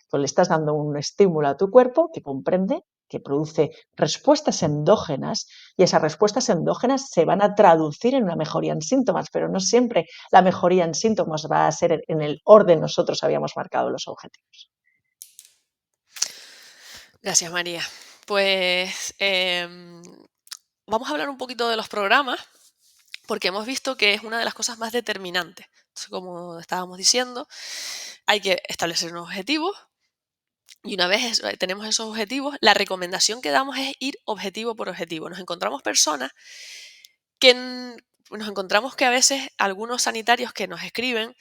Pues le estás dando un estímulo a tu cuerpo que comprende, que produce respuestas endógenas y esas respuestas endógenas se van a traducir en una mejoría en síntomas, pero no siempre la mejoría en síntomas va a ser en el orden nosotros habíamos marcado los objetivos. Gracias, María. Pues vamos a hablar un poquito de los programas, porque hemos visto que es una de las cosas más determinantes. Entonces, como estábamos diciendo, hay que establecer unos objetivos y una vez tenemos esos objetivos, la recomendación que damos es ir objetivo por objetivo. Nos encontramos personas que nos encontramos que a veces algunos sanitarios que nos escriben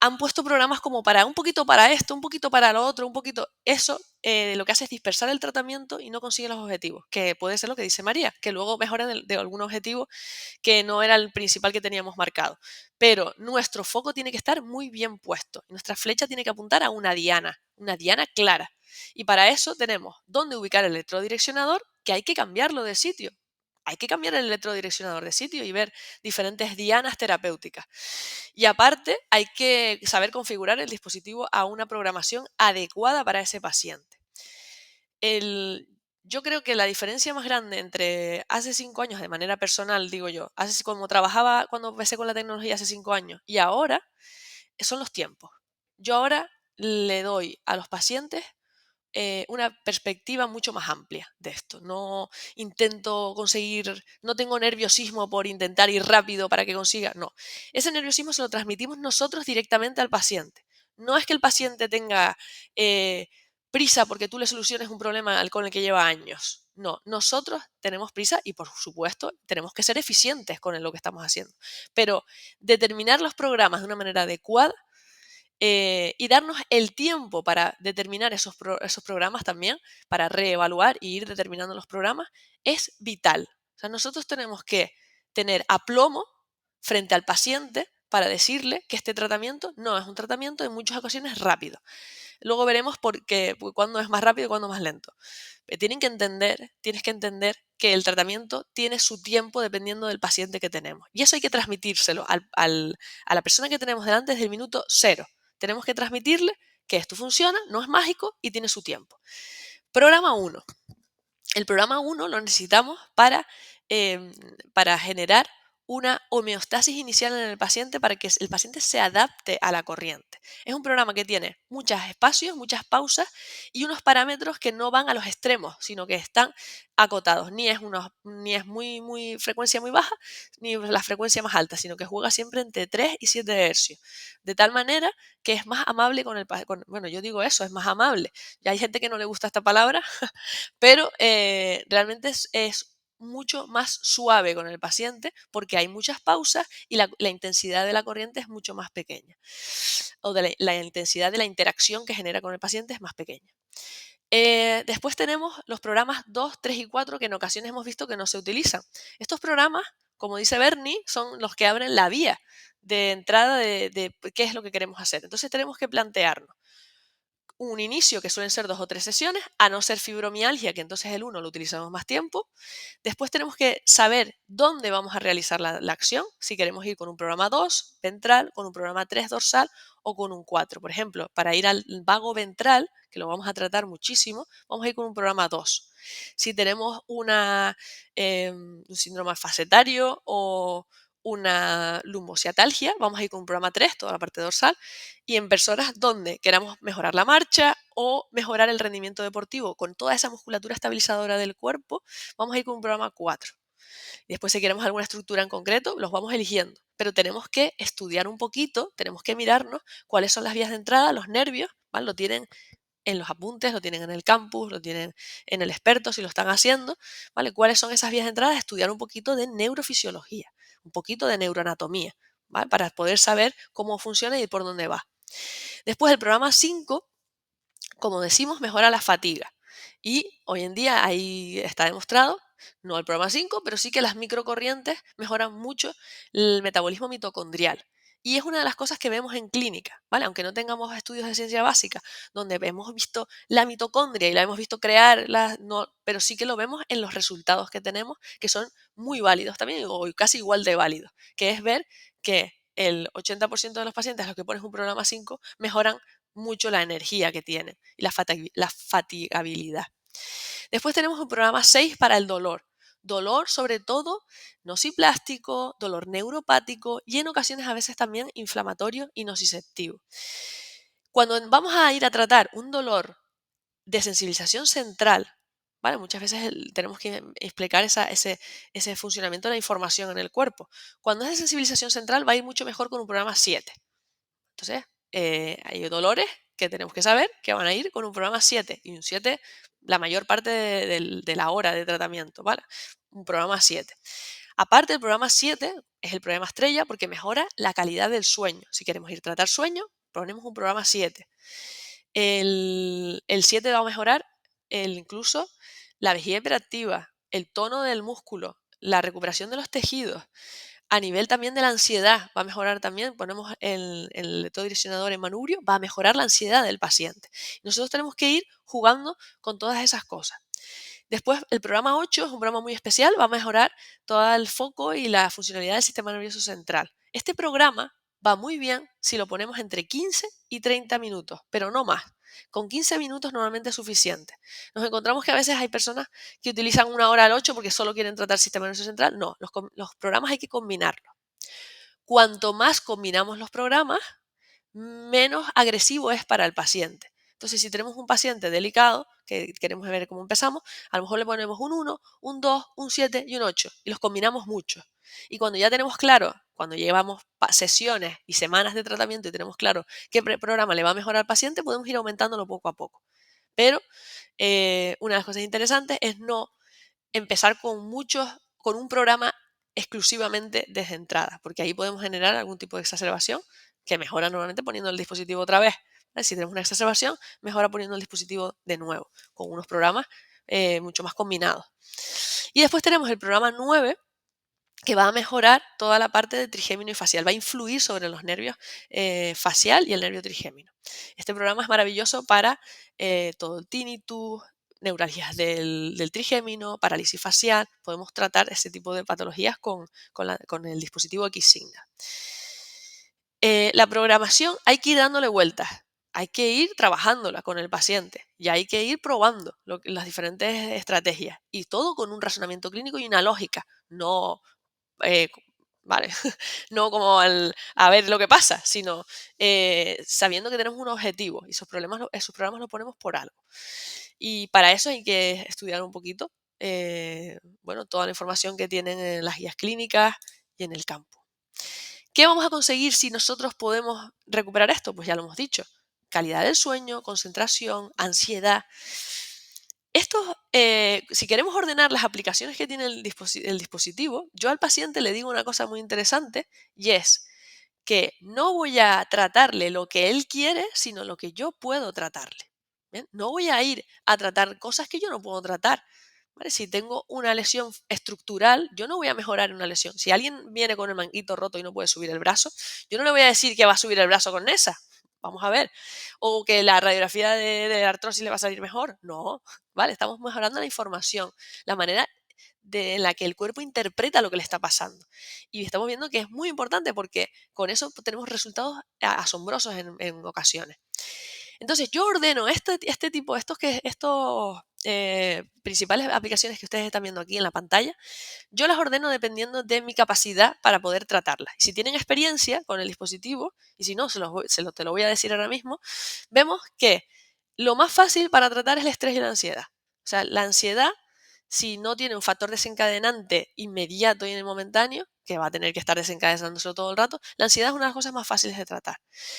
han puesto programas como para un poquito para esto, un poquito para lo otro, un poquito eso, lo que hace es dispersar el tratamiento y no consigue los objetivos, que puede ser lo que dice María, que luego mejoren de algún objetivo que no era el principal que teníamos marcado. Pero nuestro foco tiene que estar muy bien puesto, nuestra flecha tiene que apuntar a una diana clara. Y para eso tenemos dónde ubicar el electrodireccionador, que hay que cambiarlo de sitio. Hay que cambiar el electrodireccionador de sitio y ver diferentes dianas terapéuticas. Y aparte, hay que saber configurar el dispositivo a una programación adecuada para ese paciente. Yo creo que la diferencia más grande entre hace 5 años, de manera personal, digo yo, como trabajaba cuando empecé con la tecnología hace 5 años y ahora, son los tiempos. Yo ahora le doy a los pacientes una perspectiva mucho más amplia de esto. No intento conseguir, no tengo nerviosismo por intentar ir rápido para que consiga, no. Ese nerviosismo se lo transmitimos nosotros directamente al paciente. No es que el paciente tenga prisa porque tú le soluciones un problema con el que lleva años. No, nosotros tenemos prisa y por supuesto tenemos que ser eficientes con lo que estamos haciendo. Pero determinar los programas de una manera adecuada y darnos el tiempo para determinar esos programas también, para reevaluar y ir determinando los programas, es vital. O sea, nosotros tenemos que tener aplomo frente al paciente para decirle que este tratamiento no es un tratamiento en muchas ocasiones rápido. Luego veremos cuándo es más rápido y cuándo más lento. Tienes que entender que el tratamiento tiene su tiempo dependiendo del paciente que tenemos. Y eso hay que transmitírselo a la persona que tenemos delante desde el minuto cero. Tenemos que transmitirle que esto funciona, no es mágico y tiene su tiempo. Programa 1. El programa 1 lo necesitamos para generar una homeostasis inicial en el paciente para que el paciente se adapte a la corriente. Es un programa que tiene muchos espacios, muchas pausas y unos parámetros que no van a los extremos, sino que están acotados. Ni es muy frecuencia muy baja, ni la frecuencia más alta, sino que juega siempre entre 3 y 7 hercios. De tal manera que es más amable con el paciente. Bueno, yo digo eso, es más amable. Ya hay gente que no le gusta esta palabra, pero realmente es mucho más suave con el paciente porque hay muchas pausas y la intensidad de la corriente es mucho más pequeña. O de la intensidad de la interacción que genera con el paciente es más pequeña. Después tenemos los programas 2, 3 y 4 que en ocasiones hemos visto que no se utilizan. Estos programas, como dice Bernie, son los que abren la vía de entrada de qué es lo que queremos hacer. Entonces tenemos que plantearnos un inicio que suelen ser 2 o 3 sesiones, a no ser fibromialgia, que entonces el 1 lo utilizamos más tiempo. Después tenemos que saber dónde vamos a realizar la acción, si queremos ir con un programa 2 ventral, con un programa 3 dorsal o con un 4. Por ejemplo, para ir al vago ventral, que lo vamos a tratar muchísimo, vamos a ir con un programa 2. Si tenemos un síndrome facetario o una lumbociatalgia, vamos a ir con un programa 3, toda la parte dorsal, y en personas donde queramos mejorar la marcha o mejorar el rendimiento deportivo con toda esa musculatura estabilizadora del cuerpo, vamos a ir con un programa 4. Y después si queremos alguna estructura en concreto, los vamos eligiendo. Pero tenemos que estudiar un poquito, tenemos que mirarnos cuáles son las vías de entrada, los nervios, ¿vale? Lo tienen en los apuntes, lo tienen en el campus, lo tienen en el experto si lo están haciendo, ¿vale? ¿Cuáles son esas vías de entrada? Estudiar un poquito de neurofisiología, un poquito de neuroanatomía, ¿vale? Para poder saber cómo funciona y por dónde va. Después el programa 5, como decimos, mejora la fatiga. Y hoy en día ahí está demostrado, no el programa 5, pero sí que las microcorrientes mejoran mucho el metabolismo mitocondrial. Y es una de las cosas que vemos en clínica, ¿vale? Aunque no tengamos estudios de ciencia básica, donde hemos visto la mitocondria y la hemos visto crear, no, pero sí que lo vemos en los resultados que tenemos, que son muy válidos también, o casi igual de válidos, que es ver que el 80% de los pacientes a los que pones un programa 5 mejoran mucho la energía que tienen y la fatigabilidad. Después tenemos un programa 6 para el dolor. Dolor sobre todo nociplástico, dolor neuropático y en ocasiones a veces también inflamatorio y nociceptivo. Cuando vamos a ir a tratar un dolor de sensibilización central, ¿vale? Muchas veces tenemos que explicar ese funcionamiento de la información en el cuerpo. Cuando es de sensibilización central va a ir mucho mejor con un programa 7. Entonces, hay dolores que tenemos que saber que van a ir con un programa 7 y un 7 la mayor parte de la hora de tratamiento, ¿vale? Un programa 7. Aparte, el programa 7 es el programa estrella porque mejora la calidad del sueño. Si queremos ir a tratar sueño, ponemos un programa 7. El 7 va a mejorar incluso la vejiga hiperactiva, el tono del músculo, la recuperación de los tejidos. A nivel también de la ansiedad, va a mejorar también, ponemos el electrodireccionador en manubrio, va a mejorar la ansiedad del paciente. Nosotros tenemos que ir jugando con todas esas cosas. Después, el programa 8 es un programa muy especial, va a mejorar todo el foco y la funcionalidad del sistema nervioso central. Este programa va muy bien si lo ponemos entre 15 y 30 minutos, pero no más. Con 15 minutos normalmente es suficiente. Nos encontramos que a veces hay personas que utilizan 1 hora al 8 porque solo quieren tratar el sistema nervioso central. No, los programas hay que combinarlos. Cuanto más combinamos los programas, menos agresivo es para el paciente. Entonces, si tenemos un paciente delicado, que queremos ver cómo empezamos, a lo mejor le ponemos un 1, un 2, un 7 y un 8 y los combinamos mucho. Y cuando ya tenemos claro, cuando llevamos sesiones y semanas de tratamiento y tenemos claro qué programa le va a mejorar al paciente, podemos ir aumentándolo poco a poco. Pero una de las cosas interesantes es no empezar con un programa exclusivamente desde entrada, porque ahí podemos generar algún tipo de exacerbación que mejora normalmente poniendo el dispositivo otra vez. ¿Vale? Si tenemos una exacerbación, mejora poniendo el dispositivo de nuevo, con unos programas mucho más combinados. Y después tenemos el programa 9, que va a mejorar toda la parte de trigémino y facial, va a influir sobre los nervios facial y el nervio trigémino. Este programa es maravilloso para todo el tinnitus, neuralgias del trigémino, parálisis facial. Podemos tratar ese tipo de patologías con el dispositivo X-Signal. La programación hay que ir dándole vueltas, hay que ir trabajándola con el paciente y hay que ir probando las diferentes estrategias y todo con un razonamiento clínico y una lógica, no eh, ¿vale? No como a ver lo que pasa, sino sabiendo que tenemos un objetivo y esos programas los ponemos por algo. Y para eso hay que estudiar un poquito, bueno, toda la información que tienen en las guías clínicas y en el campo. ¿Qué vamos a conseguir si nosotros podemos recuperar esto? Pues ya lo hemos dicho, calidad del sueño, concentración, ansiedad. Si queremos ordenar las aplicaciones que tiene el dispositivo, yo al paciente le digo una cosa muy interesante y es que no voy a tratarle lo que él quiere, sino lo que yo puedo tratarle. ¿Bien? No voy a ir a tratar cosas que yo no puedo tratar. ¿Vale? Si tengo una lesión estructural, yo no voy a mejorar una lesión. Si alguien viene con el manguito roto y no puede subir el brazo, yo no le voy a decir que va a subir el brazo con esa. Vamos a ver. O que la radiografía de artrosis le va a salir mejor. No, ¿vale? Estamos mejorando la información, la manera en la que el cuerpo interpreta lo que le está pasando. Y estamos viendo que es muy importante porque con eso tenemos resultados asombrosos en ocasiones. Entonces yo ordeno este tipo, estos principales aplicaciones que ustedes están viendo aquí en la pantalla, yo las ordeno dependiendo de mi capacidad para poder tratarlas. Y si tienen experiencia con el dispositivo, y si no, te lo voy a decir ahora mismo, vemos que lo más fácil para tratar es el estrés y la ansiedad. O sea, la ansiedad, si no tiene un factor desencadenante inmediato y momentáneo, que va a tener que estar desencadenándose todo el rato, la ansiedad es una de las cosas más fáciles de tratar.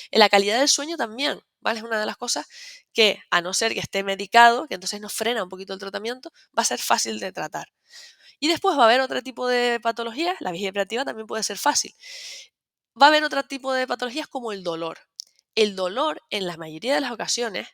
En la calidad del sueño también, ¿vale? Es una de las cosas que, a no ser que esté medicado, que entonces nos frena un poquito el tratamiento, va a ser fácil de tratar. Y después va a haber otro tipo de patologías, la vejiga hiperactiva también puede ser fácil. Va a haber otro tipo de patologías como el dolor. El dolor, en la mayoría de las ocasiones,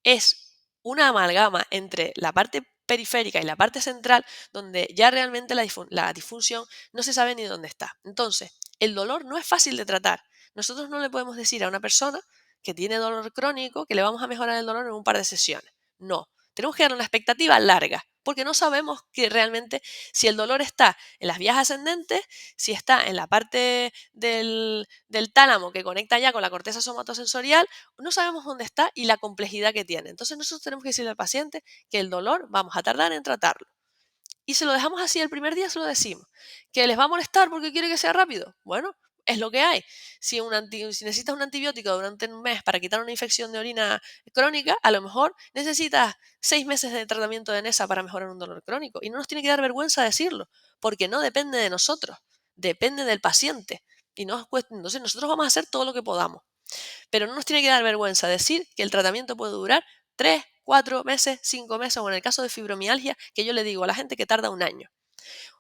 es una amalgama entre la parte periférica y la parte central, donde ya realmente la disfunción no se sabe ni dónde está. Entonces, el dolor no es fácil de tratar. Nosotros no le podemos decir a una persona que tiene dolor crónico que le vamos a mejorar el dolor en un par de sesiones. No, tenemos que dar una expectativa larga, porque no sabemos que realmente si el dolor está en las vías ascendentes, si está en la parte del tálamo que conecta ya con la corteza somatosensorial, no sabemos dónde está y la complejidad que tiene. Entonces nosotros tenemos que decirle al paciente que el dolor vamos a tardar en tratarlo. Y se lo dejamos así el primer día, se lo decimos. ¿Que les va a molestar porque quiere que sea rápido? Bueno, es lo que hay. Si necesitas un antibiótico durante un mes para quitar una infección de orina crónica, a lo mejor necesitas 6 meses de tratamiento de NESA para mejorar un dolor crónico. Y no nos tiene que dar vergüenza decirlo, porque no depende de nosotros, depende del paciente. Y entonces nosotros vamos a hacer todo lo que podamos. Pero no nos tiene que dar vergüenza decir que el tratamiento puede durar 3, 4 meses, 5 meses, o en el caso de fibromialgia, que yo le digo a la gente que tarda un año.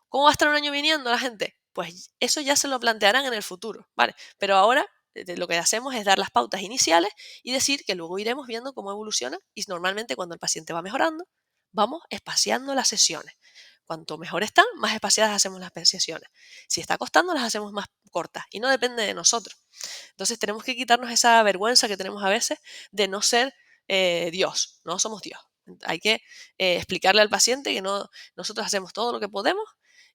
¿Cómo va a estar un año viniendo la gente? Pues eso ya se lo plantearán en el futuro, ¿vale? Pero ahora lo que hacemos es dar las pautas iniciales y decir que luego iremos viendo cómo evoluciona y normalmente cuando el paciente va mejorando, vamos espaciando las sesiones. Cuanto mejor están, más espaciadas hacemos las sesiones. Si está costando, las hacemos más cortas y no depende de nosotros. Entonces tenemos que quitarnos esa vergüenza que tenemos a veces de no ser Dios, no somos Dios. Hay que explicarle al paciente que nosotros hacemos todo lo que podemos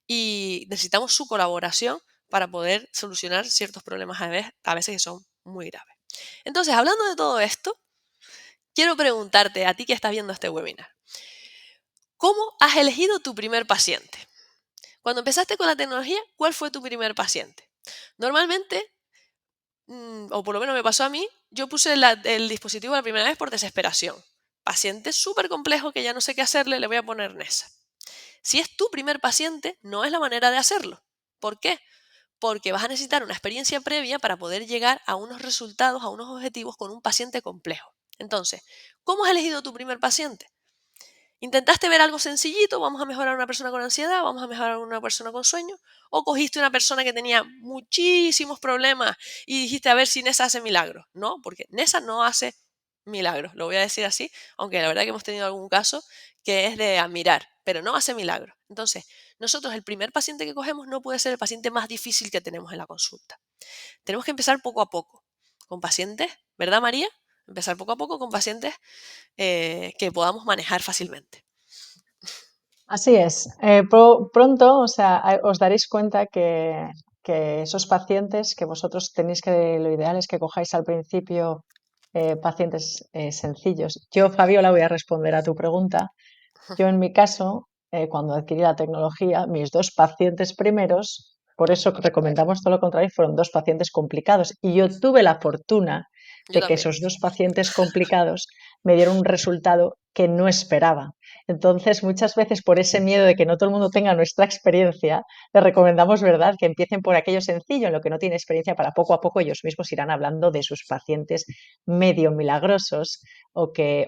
y necesitamos su colaboración para poder solucionar ciertos problemas a veces que son muy graves. Entonces, hablando de todo esto, quiero preguntarte a ti que estás viendo este webinar, ¿cómo has elegido tu primer paciente? Cuando empezaste con la tecnología, ¿cuál fue tu primer paciente? Normalmente, o por lo menos me pasó a mí, yo puse el dispositivo la primera vez por desesperación. Paciente súper complejo que ya no sé qué hacerle, le voy a poner NESA. Si es tu primer paciente, no es la manera de hacerlo. ¿Por qué? Porque vas a necesitar una experiencia previa para poder llegar a unos resultados, a unos objetivos con un paciente complejo. Entonces, ¿cómo has elegido tu primer paciente? ¿Intentaste ver algo sencillito? ¿Vamos a mejorar a una persona con ansiedad? ¿Vamos a mejorar a una persona con sueño? ¿O cogiste una persona que tenía muchísimos problemas y dijiste a ver si Nesa hace milagros? No, porque Nesa no hace milagros, lo voy a decir así, aunque la verdad que hemos tenido algún caso que es de admirar, pero no hace milagros. Entonces, nosotros el primer paciente que cogemos no puede ser el paciente más difícil que tenemos en la consulta. Tenemos que empezar poco a poco con pacientes, ¿verdad, María? Empezar poco a poco con pacientes que podamos manejar fácilmente. Así es. Pronto, o sea, os daréis cuenta que esos pacientes que vosotros tenéis que, lo ideal es que cojáis al principio pacientes sencillos. Yo, Fabiola, voy a responder a tu pregunta. Yo, en mi caso, cuando adquirí la tecnología, mis dos pacientes primeros, por eso recomendamos todo lo contrario, fueron dos pacientes complicados. Y yo tuve la fortuna Yo de que también. esos dos pacientes complicados me dieron un resultado que no esperaba. Entonces, muchas veces por ese miedo de que no todo el mundo tenga nuestra experiencia, les recomendamos, ¿verdad?, que empiecen por aquello sencillo, en lo que no tiene experiencia, para poco a poco ellos mismos irán hablando de sus pacientes medio milagrosos o que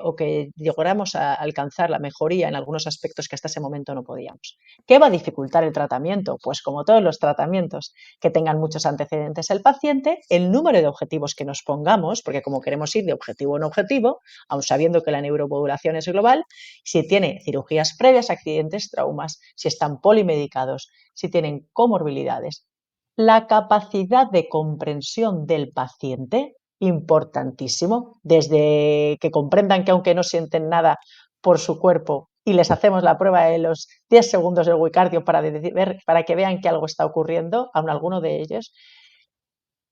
logramos a alcanzar la mejoría en algunos aspectos que hasta ese momento no podíamos. ¿Qué va a dificultar el tratamiento? Pues como todos los tratamientos, que tengan muchos antecedentes el paciente, el número de objetivos que nos pongamos, porque como queremos ir de objetivo en objetivo, aun sabiendo que la neuromodulación es global, si tiene cirugías previas, accidentes, traumas, si están polimedicados, si tienen comorbilidades. La capacidad de comprensión del paciente, importantísimo, desde que comprendan que aunque no sienten nada por su cuerpo y les hacemos la prueba de los 10 segundos del Wicardio para que vean que algo está ocurriendo, aun alguno de ellos,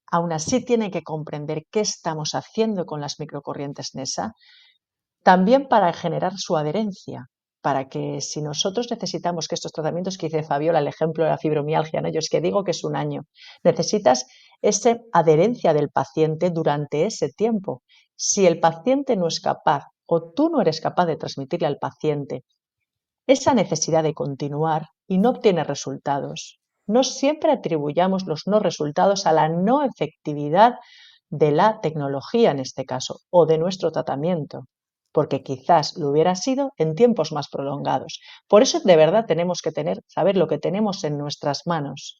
aún así tienen que comprender qué estamos haciendo con las microcorrientes NESA, también para generar su adherencia, para que si nosotros necesitamos que estos tratamientos que dice Fabiola, el ejemplo de la fibromialgia, ¿no? Yo es que digo que es un año, necesitas esa adherencia del paciente durante ese tiempo. Si el paciente no es capaz o tú no eres capaz de transmitirle al paciente esa necesidad de continuar y no obtiene resultados, no siempre atribuyamos los no resultados a la no efectividad de la tecnología en este caso o de nuestro tratamiento, porque quizás lo hubiera sido en tiempos más prolongados. Por eso de verdad tenemos que saber lo que tenemos en nuestras manos.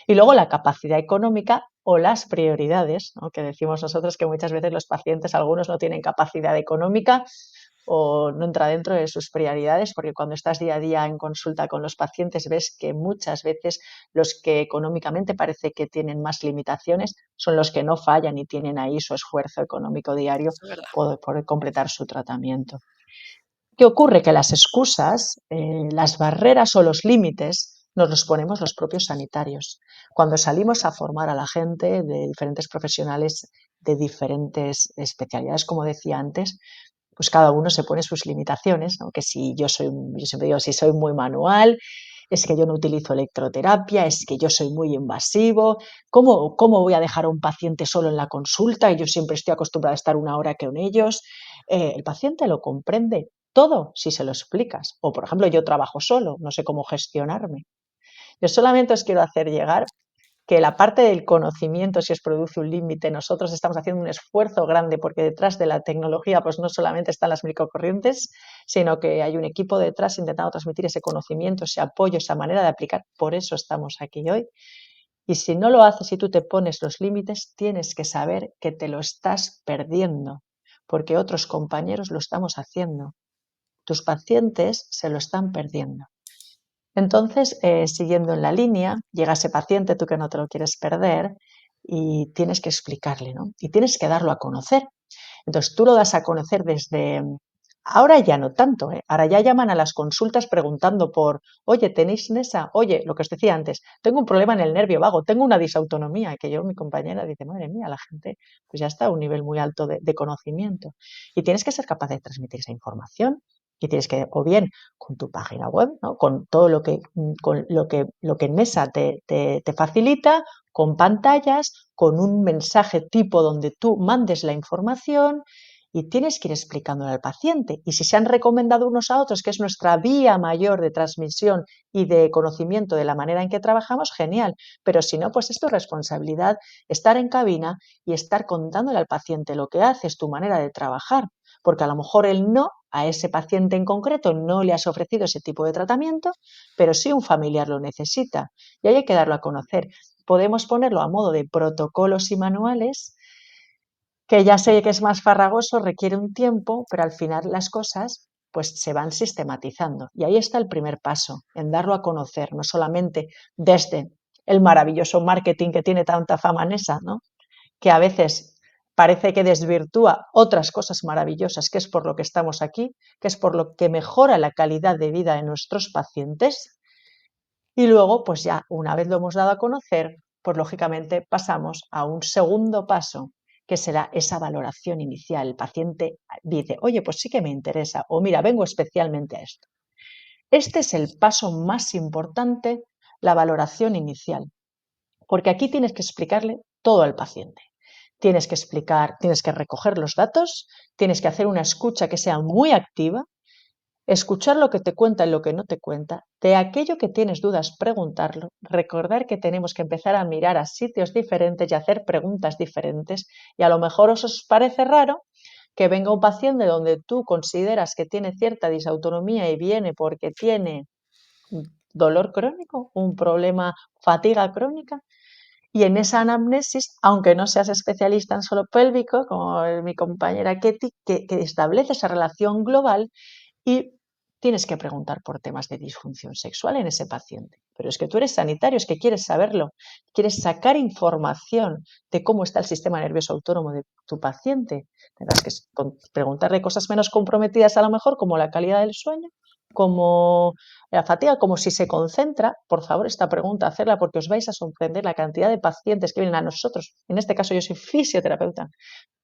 Y luego la capacidad económica o las prioridades, ¿no?, que decimos nosotros que muchas veces los pacientes, algunos no tienen capacidad económica o no entra dentro de sus prioridades, porque cuando estás día a día en consulta con los pacientes ves que muchas veces los que económicamente parece que tienen más limitaciones son los que no fallan y tienen ahí su esfuerzo económico diario Eso es verdad. por completar su tratamiento. ¿Qué ocurre? Que las excusas, las barreras o los límites nos los ponemos los propios sanitarios. Cuando salimos a formar a la gente de diferentes profesionales de diferentes especialidades, como decía antes, pues cada uno se pone sus limitaciones, ¿no? Que si yo siempre digo, si soy muy manual, es que yo no utilizo electroterapia, es que yo soy muy invasivo, ¿cómo voy a dejar a un paciente solo en la consulta? Y yo siempre estoy acostumbrada a estar una hora con ellos. El paciente lo comprende todo si se lo explicas. O, por ejemplo, yo trabajo solo, no sé cómo gestionarme. Yo solamente os quiero hacer llegar que la parte del conocimiento, si os produce un límite, nosotros estamos haciendo un esfuerzo grande porque detrás de la tecnología pues no solamente están las microcorrientes, sino que hay un equipo detrás intentando transmitir ese conocimiento, ese apoyo, esa manera de aplicar. Por eso estamos aquí hoy. Y si no lo haces y tú te pones los límites, tienes que saber que te lo estás perdiendo, porque otros compañeros lo estamos haciendo. Tus pacientes se lo están perdiendo. Entonces, siguiendo en la línea, llega ese paciente, tú que no te lo quieres perder, y tienes que explicarle, ¿no? Y tienes que darlo a conocer. Entonces, tú lo das a conocer desde... Ahora ya no tanto, ¿eh? Ahora ya llaman a las consultas preguntando por, oye, ¿tenéis NESA? Oye, lo que os decía antes, tengo un problema en el nervio vago, tengo una disautonomía, que yo, mi compañera, dice, madre mía, la gente pues ya está a un nivel muy alto de conocimiento. Y tienes que ser capaz de transmitir esa información y tienes que, o bien con tu página web, ¿no? Con todo lo que NESA te facilita, con pantallas, con un mensaje tipo donde tú mandes la información y tienes que ir explicándole al paciente. Y si se han recomendado unos a otros, que es nuestra vía mayor de transmisión y de conocimiento de la manera en que trabajamos, genial. Pero si no, pues es tu responsabilidad estar en cabina y estar contándole al paciente lo que haces, tu manera de trabajar. Porque a lo mejor él no, a ese paciente en concreto no le has ofrecido ese tipo de tratamiento, pero sí un familiar lo necesita. Y ahí hay que darlo a conocer. Podemos ponerlo a modo de protocolos y manuales, que ya sé que es más farragoso, requiere un tiempo, pero al final las cosas pues se van sistematizando. Y ahí está el primer paso, en darlo a conocer, no solamente desde el maravilloso marketing que tiene tanta fama NESA, ¿no? Que a veces parece que desvirtúa otras cosas maravillosas, que es por lo que estamos aquí, que es por lo que mejora la calidad de vida de nuestros pacientes. Y luego, pues ya una vez lo hemos dado a conocer, pues lógicamente pasamos a un segundo paso, que será esa valoración inicial. El paciente dice, oye, pues sí que me interesa, o mira, vengo especialmente a esto. Este es el paso más importante, la valoración inicial, porque aquí tienes que explicarle todo al paciente. Tienes que explicar, tienes que recoger los datos, tienes que hacer una escucha que sea muy activa, escuchar lo que te cuenta y lo que no te cuenta, de aquello que tienes dudas, preguntarlo, recordar que tenemos que empezar a mirar a sitios diferentes y hacer preguntas diferentes. Y a lo mejor os parece raro que venga un paciente donde tú consideras que tiene cierta disautonomía y viene porque tiene dolor crónico, un problema, fatiga crónica, y en esa anamnesis, aunque no seas especialista en suelo pélvico, como mi compañera Ketty, que establece esa relación global y tienes que preguntar por temas de disfunción sexual en ese paciente. Pero es que tú eres sanitario, es que quieres saberlo, quieres sacar información de cómo está el sistema nervioso autónomo de tu paciente. Tendrás que preguntarle cosas menos comprometidas a lo mejor, como la calidad del sueño, como la fatiga, como si se concentra. Por favor, esta pregunta, hacerla porque os vais a sorprender la cantidad de pacientes que vienen a nosotros. En este caso yo soy fisioterapeuta,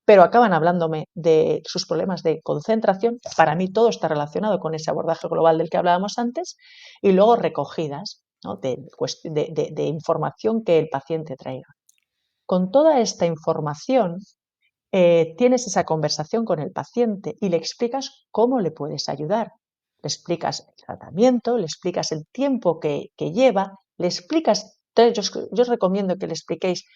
pero acaban hablándome de sus problemas de concentración. Para mí todo está relacionado con ese abordaje global del que hablábamos antes, y luego recogidas, ¿no? de información que el paciente traiga. Con toda esta información, tienes esa conversación con el paciente y le explicas cómo le puedes ayudar. Le explicas el tratamiento, le explicas el tiempo que lleva, le explicas, yo os recomiendo que le expliquéis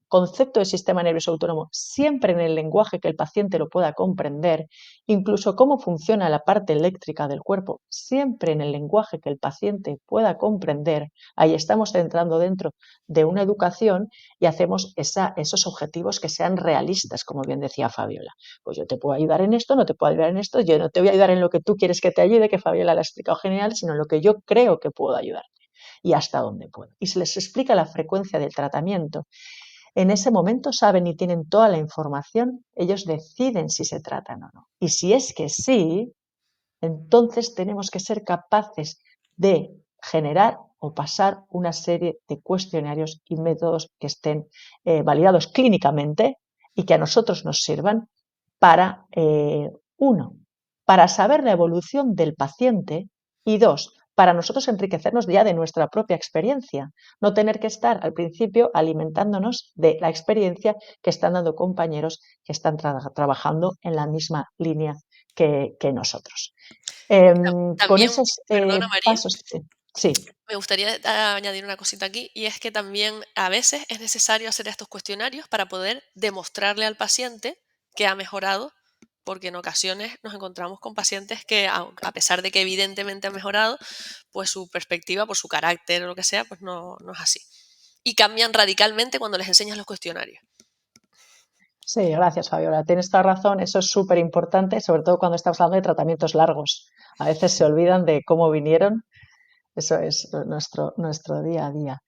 concepto de sistema nervioso autónomo siempre en el lenguaje que el paciente lo pueda comprender, incluso cómo funciona la parte eléctrica del cuerpo, siempre en el lenguaje que el paciente pueda comprender. Ahí estamos entrando dentro de una educación y hacemos esos objetivos que sean realistas, como bien decía Fabiola. Pues yo te puedo ayudar en esto, no te puedo ayudar en esto, yo no te voy a ayudar en lo que tú quieres que te ayude, que Fabiola lo ha explicado genial, sino en lo que yo creo que puedo ayudar y hasta dónde puedo. Y se les explica la frecuencia del tratamiento. En ese momento saben y tienen toda la información, ellos deciden si se tratan o no. Y si es que sí, entonces tenemos que ser capaces de generar o pasar una serie de cuestionarios y métodos que estén validados clínicamente y que a nosotros nos sirvan para, uno, para saber la evolución del paciente y dos, para nosotros enriquecernos ya de nuestra propia experiencia, no tener que estar al principio alimentándonos de la experiencia que están dando compañeros que están trabajando en la misma línea que nosotros. Con También, esos perdona María, pasos, sí, me gustaría añadir una cosita aquí y es que también a veces es necesario hacer estos cuestionarios para poder demostrarle al paciente que ha mejorado, porque en ocasiones nos encontramos con pacientes que a pesar de que evidentemente han mejorado, pues su perspectiva por su carácter o lo que sea, pues no es así. Y cambian radicalmente cuando les enseñas los cuestionarios. sí, gracias Fabiola. Tienes toda razón, eso es súper importante, sobre todo cuando estamos hablando de tratamientos largos. A veces se olvidan de cómo vinieron, eso es nuestro día a día.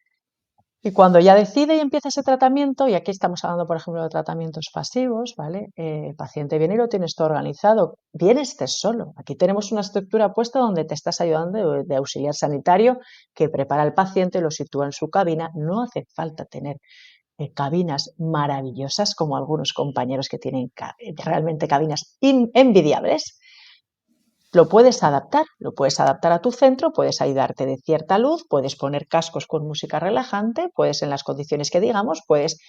Y cuando ya decide y empieza ese tratamiento, y aquí estamos hablando, por ejemplo, de tratamientos pasivos, ¿vale? El paciente viene y lo tienes todo organizado. Bien estés solo. Aquí tenemos una estructura puesta donde te estás ayudando de auxiliar sanitario que prepara al paciente, lo sitúa en su cabina. No hace falta tener cabinas maravillosas como algunos compañeros que tienen realmente cabinas envidiables. Lo puedes adaptar a tu centro, puedes ayudarte de cierta luz, puedes poner cascos con música relajante, puedes en las condiciones que digamos, puedes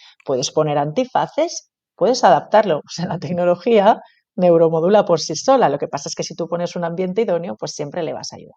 poner antifaces, puedes adaptarlo. O sea, la tecnología neuromodula por sí sola. Lo que pasa es que si tú pones un ambiente idóneo, pues siempre le vas a ayudar.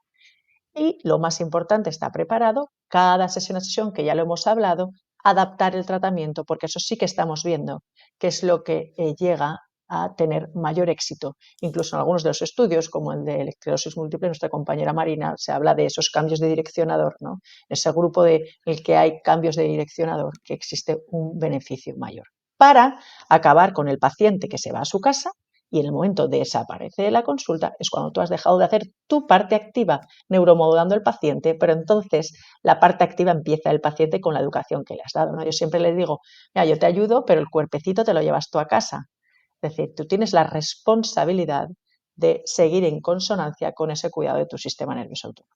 Y lo más importante, está preparado, cada sesión a sesión, que ya lo hemos hablado, adaptar el tratamiento, porque eso sí que estamos viendo, que es lo que llega a tener mayor éxito. Incluso en algunos de los estudios, como el de esclerosis múltiple, nuestra compañera Marina, se habla de esos cambios de direccionador, ¿no? Ese grupo de el que hay cambios de direccionador, que existe un beneficio mayor. Para acabar con el paciente que se va a su casa y en el momento de desaparece de la consulta es cuando tú has dejado de hacer tu parte activa neuromodulando al paciente, pero entonces la parte activa empieza el paciente con la educación que le has dado, ¿no? Yo siempre le digo, mira, yo te ayudo, pero el cuerpecito te lo llevas tú a casa. Es decir, tú tienes la responsabilidad de seguir en consonancia con ese cuidado de tu sistema nervioso autónomo.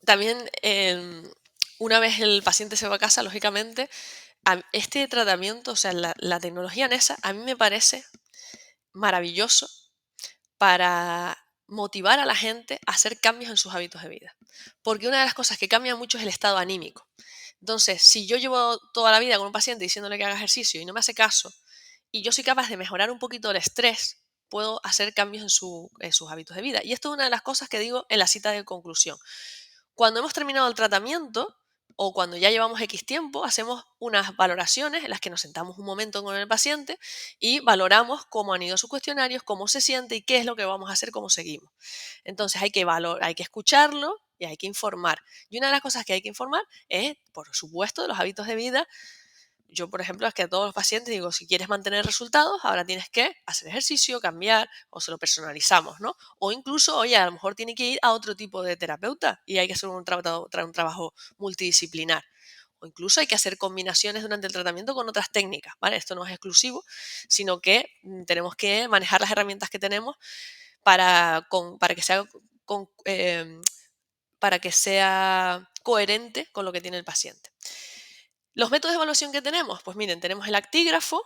También, una vez el paciente se va a casa, lógicamente, este tratamiento, o sea, la tecnología NESA, a mí me parece maravilloso para motivar a la gente a hacer cambios en sus hábitos de vida. Porque una de las cosas que cambia mucho es el estado anímico. Entonces, si yo llevo toda la vida con un paciente diciéndole que haga ejercicio y no me hace caso, y yo soy capaz de mejorar un poquito el estrés, puedo hacer cambios en sus hábitos de vida. Y esto es una de las cosas que digo en la cita de conclusión. Cuando hemos terminado el tratamiento o cuando ya llevamos X tiempo, hacemos unas valoraciones en las que nos sentamos un momento con el paciente y valoramos cómo han ido sus cuestionarios, cómo se siente y qué es lo que vamos a hacer, cómo seguimos. Entonces hay que escucharlo y hay que informar. Y una de las cosas que hay que informar es, por supuesto, de los hábitos de vida. Yo, por ejemplo, es que a todos los pacientes digo, si quieres mantener resultados, ahora tienes que hacer ejercicio, cambiar, o se lo personalizamos, ¿no? O incluso, oye, a lo mejor tiene que ir a otro tipo de terapeuta y hay que hacer un trabajo multidisciplinar. O incluso hay que hacer combinaciones durante el tratamiento con otras técnicas, ¿vale? Esto no es exclusivo, sino que tenemos que manejar las herramientas que tenemos para que sea, con, para que sea coherente con lo que tiene el paciente. Los métodos de evaluación que tenemos, pues miren, tenemos el actígrafo,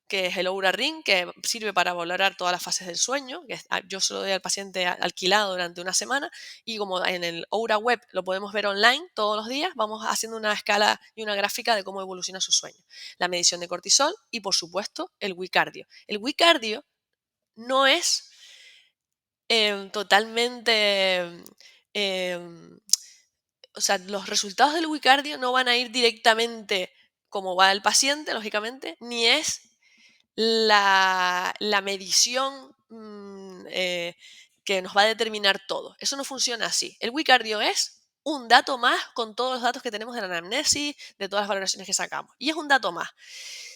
que es el Oura Ring, que sirve para valorar todas las fases del sueño, yo se lo doy al paciente alquilado durante una semana, y como en el Oura Web lo podemos ver online todos los días, vamos haciendo una escala y una gráfica de cómo evoluciona su sueño. La medición de cortisol y, por supuesto, el Wicardio. El Wicardio no es totalmente em, o sea, los resultados del Wicardio no van a ir directamente como va el paciente, lógicamente, ni es la medición que nos va a determinar todo. Eso no funciona así. El Wicardio es un dato más con todos los datos que tenemos de la anamnesis, de todas las valoraciones que sacamos. Y es un dato más.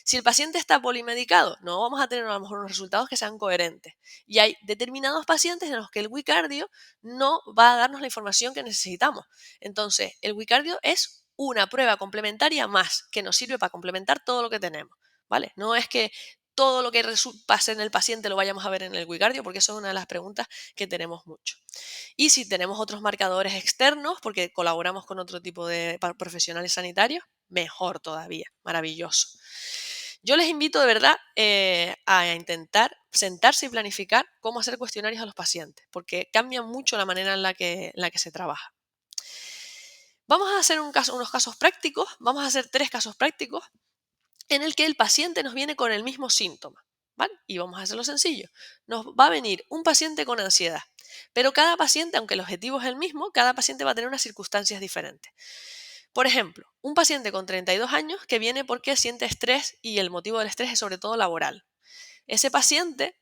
Si el paciente está polimedicado, no vamos a tener a lo mejor unos resultados que sean coherentes. Y hay determinados pacientes en los que el Wicardio no va a darnos la información que necesitamos. Entonces, el Wicardio es una prueba complementaria más que nos sirve para complementar todo lo que tenemos. ¿Vale? No es que todo lo que pase en el paciente lo vayamos a ver en el Wicardio, porque eso es una de las preguntas que tenemos mucho. Y si tenemos otros marcadores externos, porque colaboramos con otro tipo de profesionales sanitarios, mejor todavía, maravilloso. Yo les invito de verdad a intentar sentarse y planificar cómo hacer cuestionarios a los pacientes, porque cambia mucho la manera en la que se trabaja. Vamos a hacer unos casos prácticos, vamos a hacer 3 casos prácticos en el que el paciente nos viene con el mismo síntoma, ¿vale? Y vamos a hacerlo sencillo. Nos va a venir un paciente con ansiedad, pero cada paciente, aunque el objetivo es el mismo, cada paciente va a tener unas circunstancias diferentes. Por ejemplo, un paciente con 32 años que viene porque siente estrés y el motivo del estrés es sobre todo laboral. Ese paciente,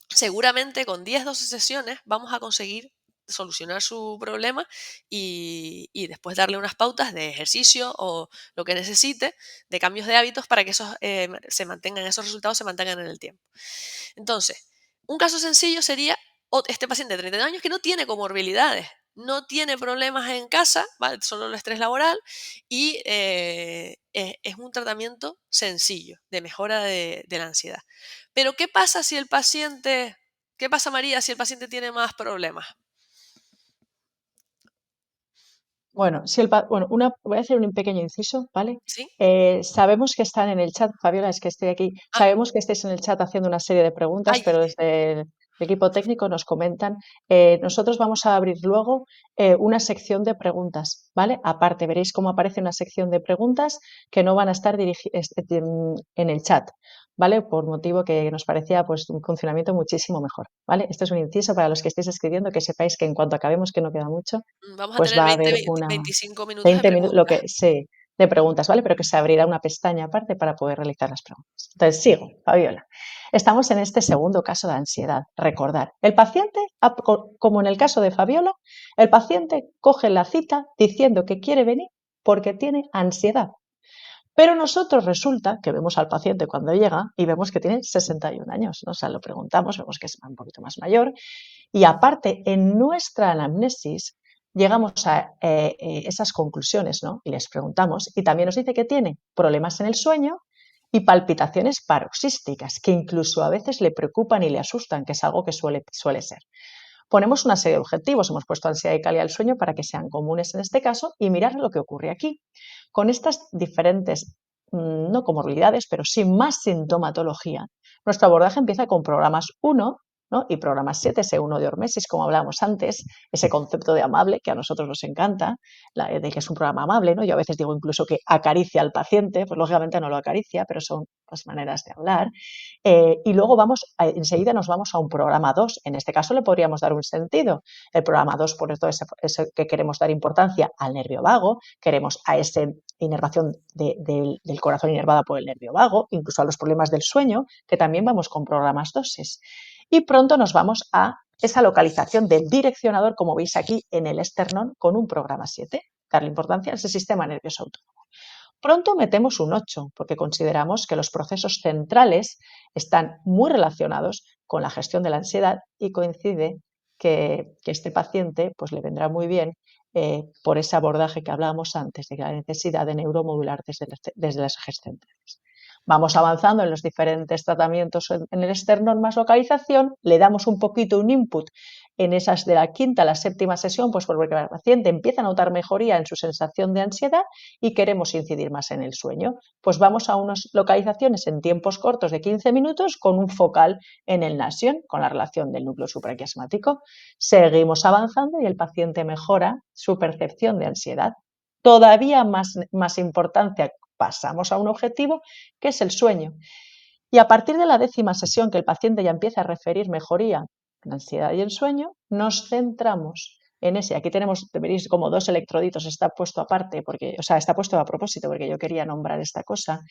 seguramente con 10-12 sesiones vamos a conseguir solucionar su problema y después darle unas pautas de ejercicio o lo que necesite, de cambios de hábitos para que esos resultados se mantengan en el tiempo. Entonces, un caso sencillo sería este paciente de 32 años que no tiene comorbilidades, no tiene problemas en casa, ¿vale? Solo el estrés laboral y es un tratamiento sencillo de mejora de la ansiedad. Pero ¿qué pasa, María, si el paciente tiene más problemas? Bueno, voy a hacer un pequeño inciso, ¿vale? ¿Sí? Sabemos que están en el chat, Fabiola, es que estoy aquí. Ah, Sabemos que estáis en el chat haciendo una serie de preguntas, ay, pero desde el equipo técnico nos comentan. Nosotros vamos a abrir luego una sección de preguntas, ¿vale? Aparte, veréis cómo aparece una sección de preguntas que no van a estar en el chat, ¿vale? Por motivo que nos parecía pues un funcionamiento muchísimo mejor, ¿vale? Esto es un inciso para los que estéis escribiendo, que sepáis que en cuanto acabemos, que no queda mucho, vamos a pues tener va a 20, haber una 25 minutos de 20 minutos, lo preguntas. que sé de preguntas, ¿vale? Pero que se abrirá una pestaña aparte para poder realizar las preguntas. Entonces, sigo, Fabiola. Estamos en este segundo caso de ansiedad. Recordar, el paciente, como en el caso de Fabiola, el paciente coge la cita diciendo que quiere venir porque tiene ansiedad. Pero nosotros resulta que vemos al paciente cuando llega y vemos que tiene 61 años, ¿no? O sea, lo preguntamos, vemos que es un poquito más mayor y aparte, en nuestra anamnesis llegamos a esas conclusiones, ¿no? Y les preguntamos, y también nos dice que tiene problemas en el sueño y palpitaciones paroxísticas, que incluso a veces le preocupan y le asustan, que es algo que suele ser. Ponemos una serie de objetivos, hemos puesto ansiedad y calidad del sueño para que sean comunes en este caso y mirar lo que ocurre aquí. Con estas diferentes, no comorbilidades, pero sí más sintomatología, nuestro abordaje empieza con programas 1, ¿no? Y programas 7, ese 1 de hormesis, como hablábamos antes, ese concepto de amable que a nosotros nos encanta, de que es un programa amable, ¿no? Yo a veces digo incluso que acaricia al paciente, pues lógicamente no lo acaricia, pero son las maneras de hablar. Y luego enseguida nos vamos a un programa 2. En este caso le podríamos dar un sentido. El programa 2, por eso es que queremos dar importancia al nervio vago, queremos a esa inervación del corazón inervada por el nervio vago, incluso a los problemas del sueño, que también vamos con programas 2. Y pronto nos vamos a esa localización del direccionador, como veis aquí en el esternón, con un programa 7. Darle importancia a ese sistema nervioso autónomo. Pronto metemos un 8 porque consideramos que los procesos centrales están muy relacionados con la gestión de la ansiedad y coincide que este paciente pues, le vendrá muy bien por ese abordaje que hablábamos antes de la necesidad de neuromodular desde las ejes centrales. Vamos avanzando en los diferentes tratamientos en el esternón más localización, le damos un poquito un input en esas de la quinta a la séptima sesión, pues porque el paciente empieza a notar mejoría en su sensación de ansiedad y queremos incidir más en el sueño. Pues vamos a unas localizaciones en tiempos cortos de 15 minutos con un focal en el nasion, con la relación del núcleo supraquiasmático. Seguimos avanzando y el paciente mejora su percepción de ansiedad. Todavía más importancia, pasamos a un objetivo que es el sueño. Y a partir de la 10ª sesión que el paciente ya empieza a referir mejoría en ansiedad y en sueño, nos centramos en ese, aquí tenemos, veréis como dos electroditos, está puesto aparte, porque, o sea, está puesto a propósito, porque yo quería nombrar esta cosa.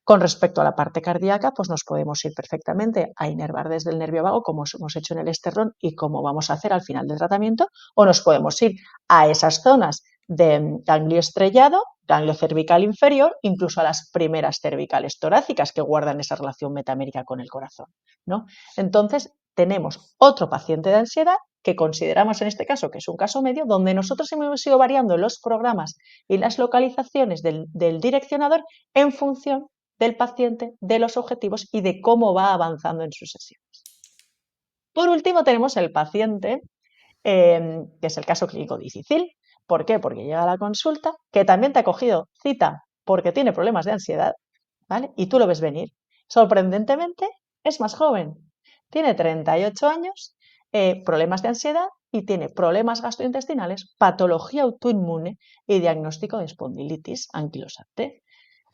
Con respecto a la parte cardíaca, pues nos podemos ir perfectamente a inervar desde el nervio vago, como hemos hecho en el esternón y como vamos a hacer al final del tratamiento, o nos podemos ir a esas zonas de ganglio estrellado, ganglio cervical inferior, incluso a las primeras cervicales torácicas que guardan esa relación metamérica con el corazón, ¿no? Entonces, tenemos otro paciente de ansiedad que consideramos en este caso que es un caso medio, donde nosotros hemos ido variando los programas y las localizaciones del direccionador en función del paciente, de los objetivos y de cómo va avanzando en su sesión. Por último, tenemos el paciente, que es el caso clínico difícil. ¿Por qué? Porque llega a la consulta, que también te ha cogido cita porque tiene problemas de ansiedad, ¿vale? Y tú lo ves venir. Sorprendentemente, es más joven. Tiene 38 años, problemas de ansiedad y tiene problemas gastrointestinales, patología autoinmune y diagnóstico de espondilitis anquilosante.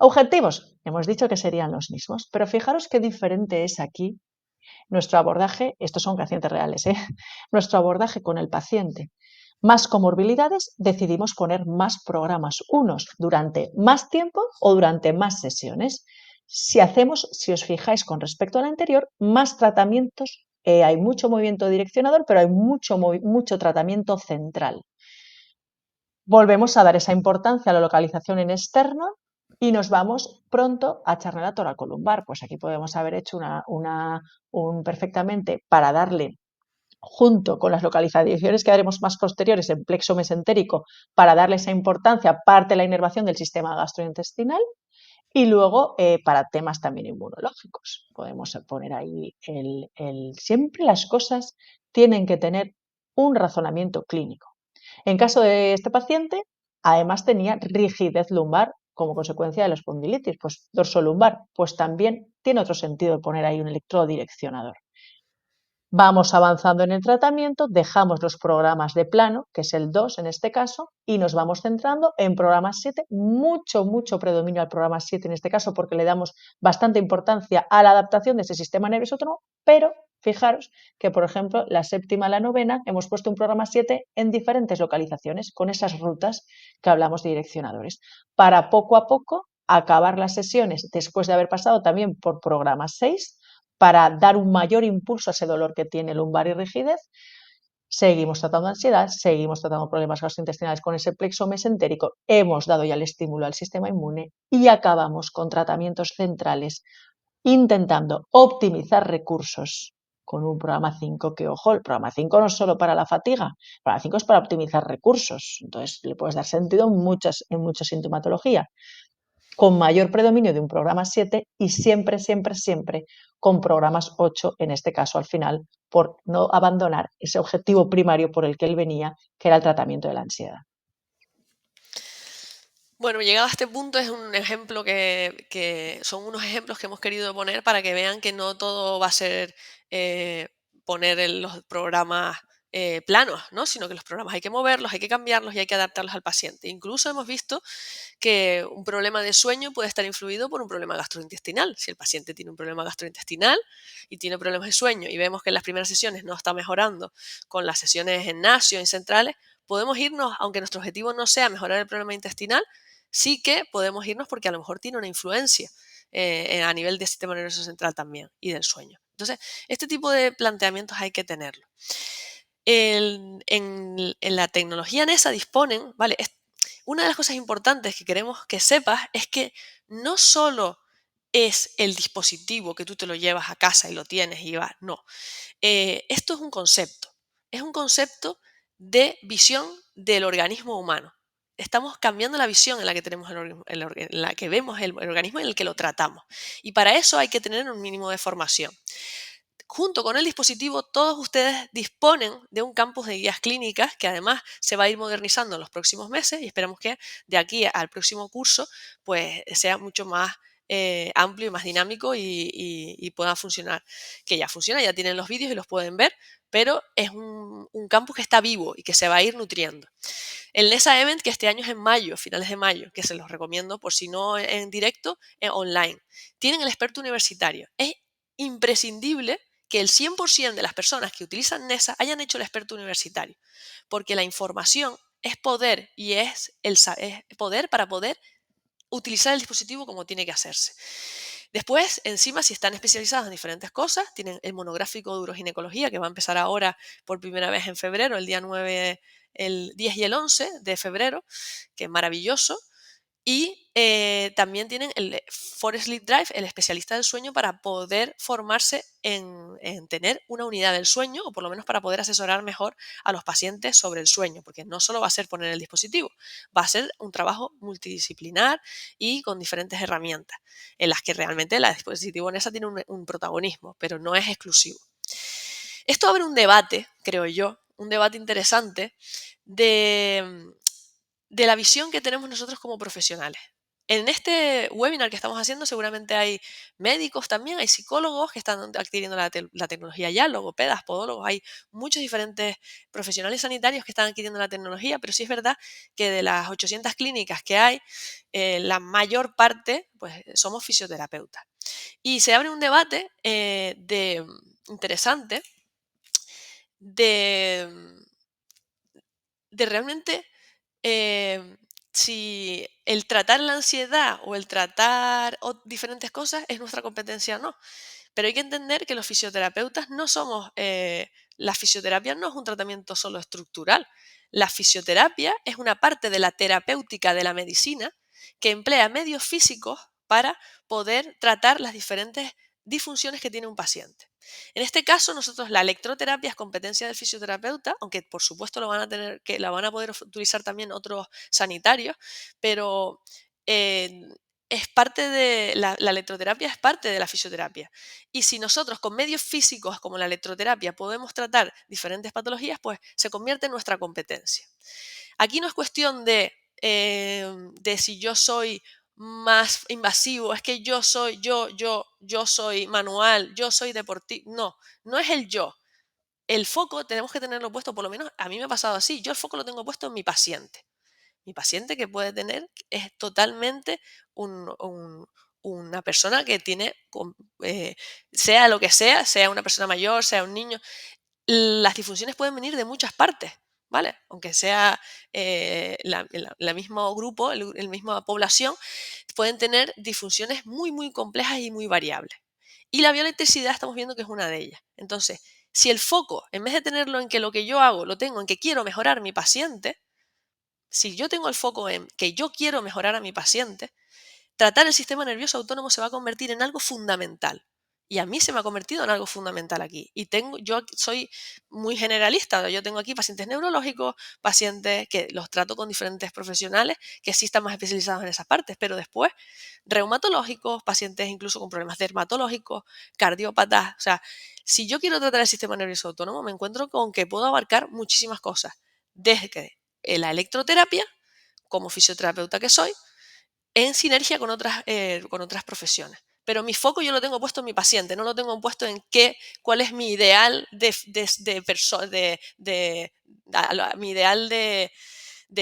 Objetivos, hemos dicho que serían los mismos, pero fijaros qué diferente es aquí nuestro abordaje, estos son pacientes reales, nuestro abordaje con el paciente. Más comorbilidades, decidimos poner más programas, unos durante más tiempo o durante más sesiones. Si os fijáis con respecto al anterior, más tratamientos, hay mucho movimiento direccionador, pero hay mucho tratamiento central. Volvemos a dar esa importancia a la localización en externo y nos vamos pronto a charnear toracolumbar. Pues aquí podemos haber hecho perfectamente para darle, junto con las localizaciones que haremos más posteriores en plexo mesentérico, para darle esa importancia, parte de la inervación del sistema gastrointestinal y luego para temas también inmunológicos. Podemos poner ahí siempre las cosas tienen que tener un razonamiento clínico. En caso de este paciente, además tenía rigidez lumbar como consecuencia de la espondilitis, pues dorsolumbar, pues también tiene otro sentido poner ahí un electrodo direccionador. Vamos avanzando en el tratamiento, dejamos los programas de plano, que es el 2 en este caso, y nos vamos centrando en programa 7, mucho predominio al programa 7 en este caso, porque le damos bastante importancia a la adaptación de ese sistema nervioso autónomo, pero fijaros que, por ejemplo, la séptima y la novena hemos puesto un programa 7 en diferentes localizaciones, con esas rutas que hablamos de direccionadores, para poco a poco acabar las sesiones después de haber pasado también por programa 6, para dar un mayor impulso a ese dolor que tiene lumbar y rigidez. Seguimos tratando ansiedad, seguimos tratando problemas gastrointestinales con ese plexo mesentérico, hemos dado ya el estímulo al sistema inmune y acabamos con tratamientos centrales intentando optimizar recursos con un programa 5 que, ojo, el programa 5 no es solo para la fatiga, el programa 5 es para optimizar recursos, entonces le puedes dar sentido en mucha sintomatología, con mayor predominio de un programa 7 y siempre con programas 8, en este caso al final, por no abandonar ese objetivo primario por el que él venía, que era el tratamiento de la ansiedad. Bueno, llegado a este punto es un ejemplo que son unos ejemplos que hemos querido poner para que vean que no todo va a ser poner en los programas planos, ¿no? Sino que los programas hay que moverlos, hay que cambiarlos y hay que adaptarlos al paciente. Incluso hemos visto que un problema de sueño puede estar influido por un problema gastrointestinal. Si el paciente tiene un problema gastrointestinal y tiene problemas de sueño y vemos que en las primeras sesiones no está mejorando con las sesiones en nasio, en centrales, podemos irnos, aunque nuestro objetivo no sea mejorar el problema intestinal, sí que podemos irnos porque a lo mejor tiene una influencia a nivel del sistema nervioso central también y del sueño. Entonces, este tipo de planteamientos hay que tenerlo. En la tecnología NESA disponen, ¿vale? Una de las cosas importantes que queremos que sepas es que no solo es el dispositivo que tú te lo llevas a casa y lo tienes y vas, no. Esto es un concepto de visión del organismo humano. Estamos cambiando la visión en la que tenemos en la que vemos el organismo y en el que lo tratamos. Y para eso hay que tener un mínimo de formación. Junto con el dispositivo, todos ustedes disponen de un campus de guías clínicas que además se va a ir modernizando en los próximos meses y esperamos que de aquí al próximo curso pues sea mucho más amplio y más dinámico y pueda funcionar. Que ya funciona, ya tienen los vídeos y los pueden ver, pero es un campus que está vivo y que se va a ir nutriendo. El NESA Event, que este año es en mayo, finales de mayo, que se los recomiendo por si no en directo, online. Tienen el experto universitario. Es imprescindible que el 100% de las personas que utilizan NESA hayan hecho el experto universitario, porque la información es poder y es poder para poder utilizar el dispositivo como tiene que hacerse. Después, encima, si están especializados en diferentes cosas, tienen el monográfico de uroginecología, que va a empezar ahora por primera vez en febrero, el día 9, el 10 y el 11 de febrero, que es maravilloso. Y también tienen el Forest Sleep Drive, el especialista del sueño, para poder formarse en tener una unidad del sueño, o por lo menos para poder asesorar mejor a los pacientes sobre el sueño, porque no solo va a ser poner el dispositivo, va a ser un trabajo multidisciplinar y con diferentes herramientas, en las que realmente el dispositivo NESA tiene un protagonismo, pero no es exclusivo. Esto abre un debate, creo yo, un debate interesante de la visión que tenemos nosotros como profesionales. En este webinar que estamos haciendo seguramente hay médicos también, hay psicólogos que están adquiriendo la tecnología ya, logopedas, podólogos, hay muchos diferentes profesionales sanitarios que están adquiriendo la tecnología, pero sí es verdad que de las 800 clínicas que hay, la mayor parte pues, somos fisioterapeutas. Y se abre un debate interesante de, de realmente si el tratar la ansiedad o el tratar diferentes cosas es nuestra competencia o no. Pero hay que entender que los fisioterapeutas no somos, la fisioterapia no es un tratamiento solo estructural. La fisioterapia es una parte de la terapéutica de la medicina que emplea medios físicos para poder tratar las diferentes disfunciones que tiene un paciente. En este caso, nosotros la electroterapia es competencia del fisioterapeuta, aunque por supuesto lo van a tener que la van a poder utilizar también otros sanitarios, pero eh, es parte de la electroterapia es parte de la fisioterapia. Y si nosotros con medios físicos como la electroterapia podemos tratar diferentes patologías, pues se convierte en nuestra competencia. Aquí no es cuestión de si yo soy más invasivo, es que yo soy yo soy manual, yo soy deportivo. No, no es el yo. El foco tenemos que tenerlo puesto, por lo menos a mí me ha pasado así, yo el foco lo tengo puesto en mi paciente. Mi paciente que puede tener es totalmente una persona que tiene, sea lo que sea una persona mayor, sea un niño, las disfunciones pueden venir de muchas partes, ¿vale? Aunque sea la mismo grupo, el misma población, pueden tener disfunciones muy, muy complejas y muy variables. Y la bioelectricidad estamos viendo que es una de ellas. Entonces, si el foco, en vez de tenerlo en que lo que yo hago, lo tengo en que quiero mejorar mi paciente, si yo tengo el foco en que yo quiero mejorar a mi paciente, tratar el sistema nervioso autónomo se va a convertir en algo fundamental. Y a mí se me ha convertido en algo fundamental aquí. Y yo soy muy generalista. Yo tengo aquí pacientes neurológicos, pacientes que los trato con diferentes profesionales que sí están más especializados en esas partes, pero después reumatológicos, pacientes incluso con problemas dermatológicos, cardiópatas. O sea, si yo quiero tratar el sistema nervioso autónomo, me encuentro con que puedo abarcar muchísimas cosas. Desde la electroterapia, como fisioterapeuta que soy, en sinergia con otras profesiones. Pero mi foco yo lo tengo puesto en mi paciente, no lo tengo puesto en cuál es mi ideal mi ideal de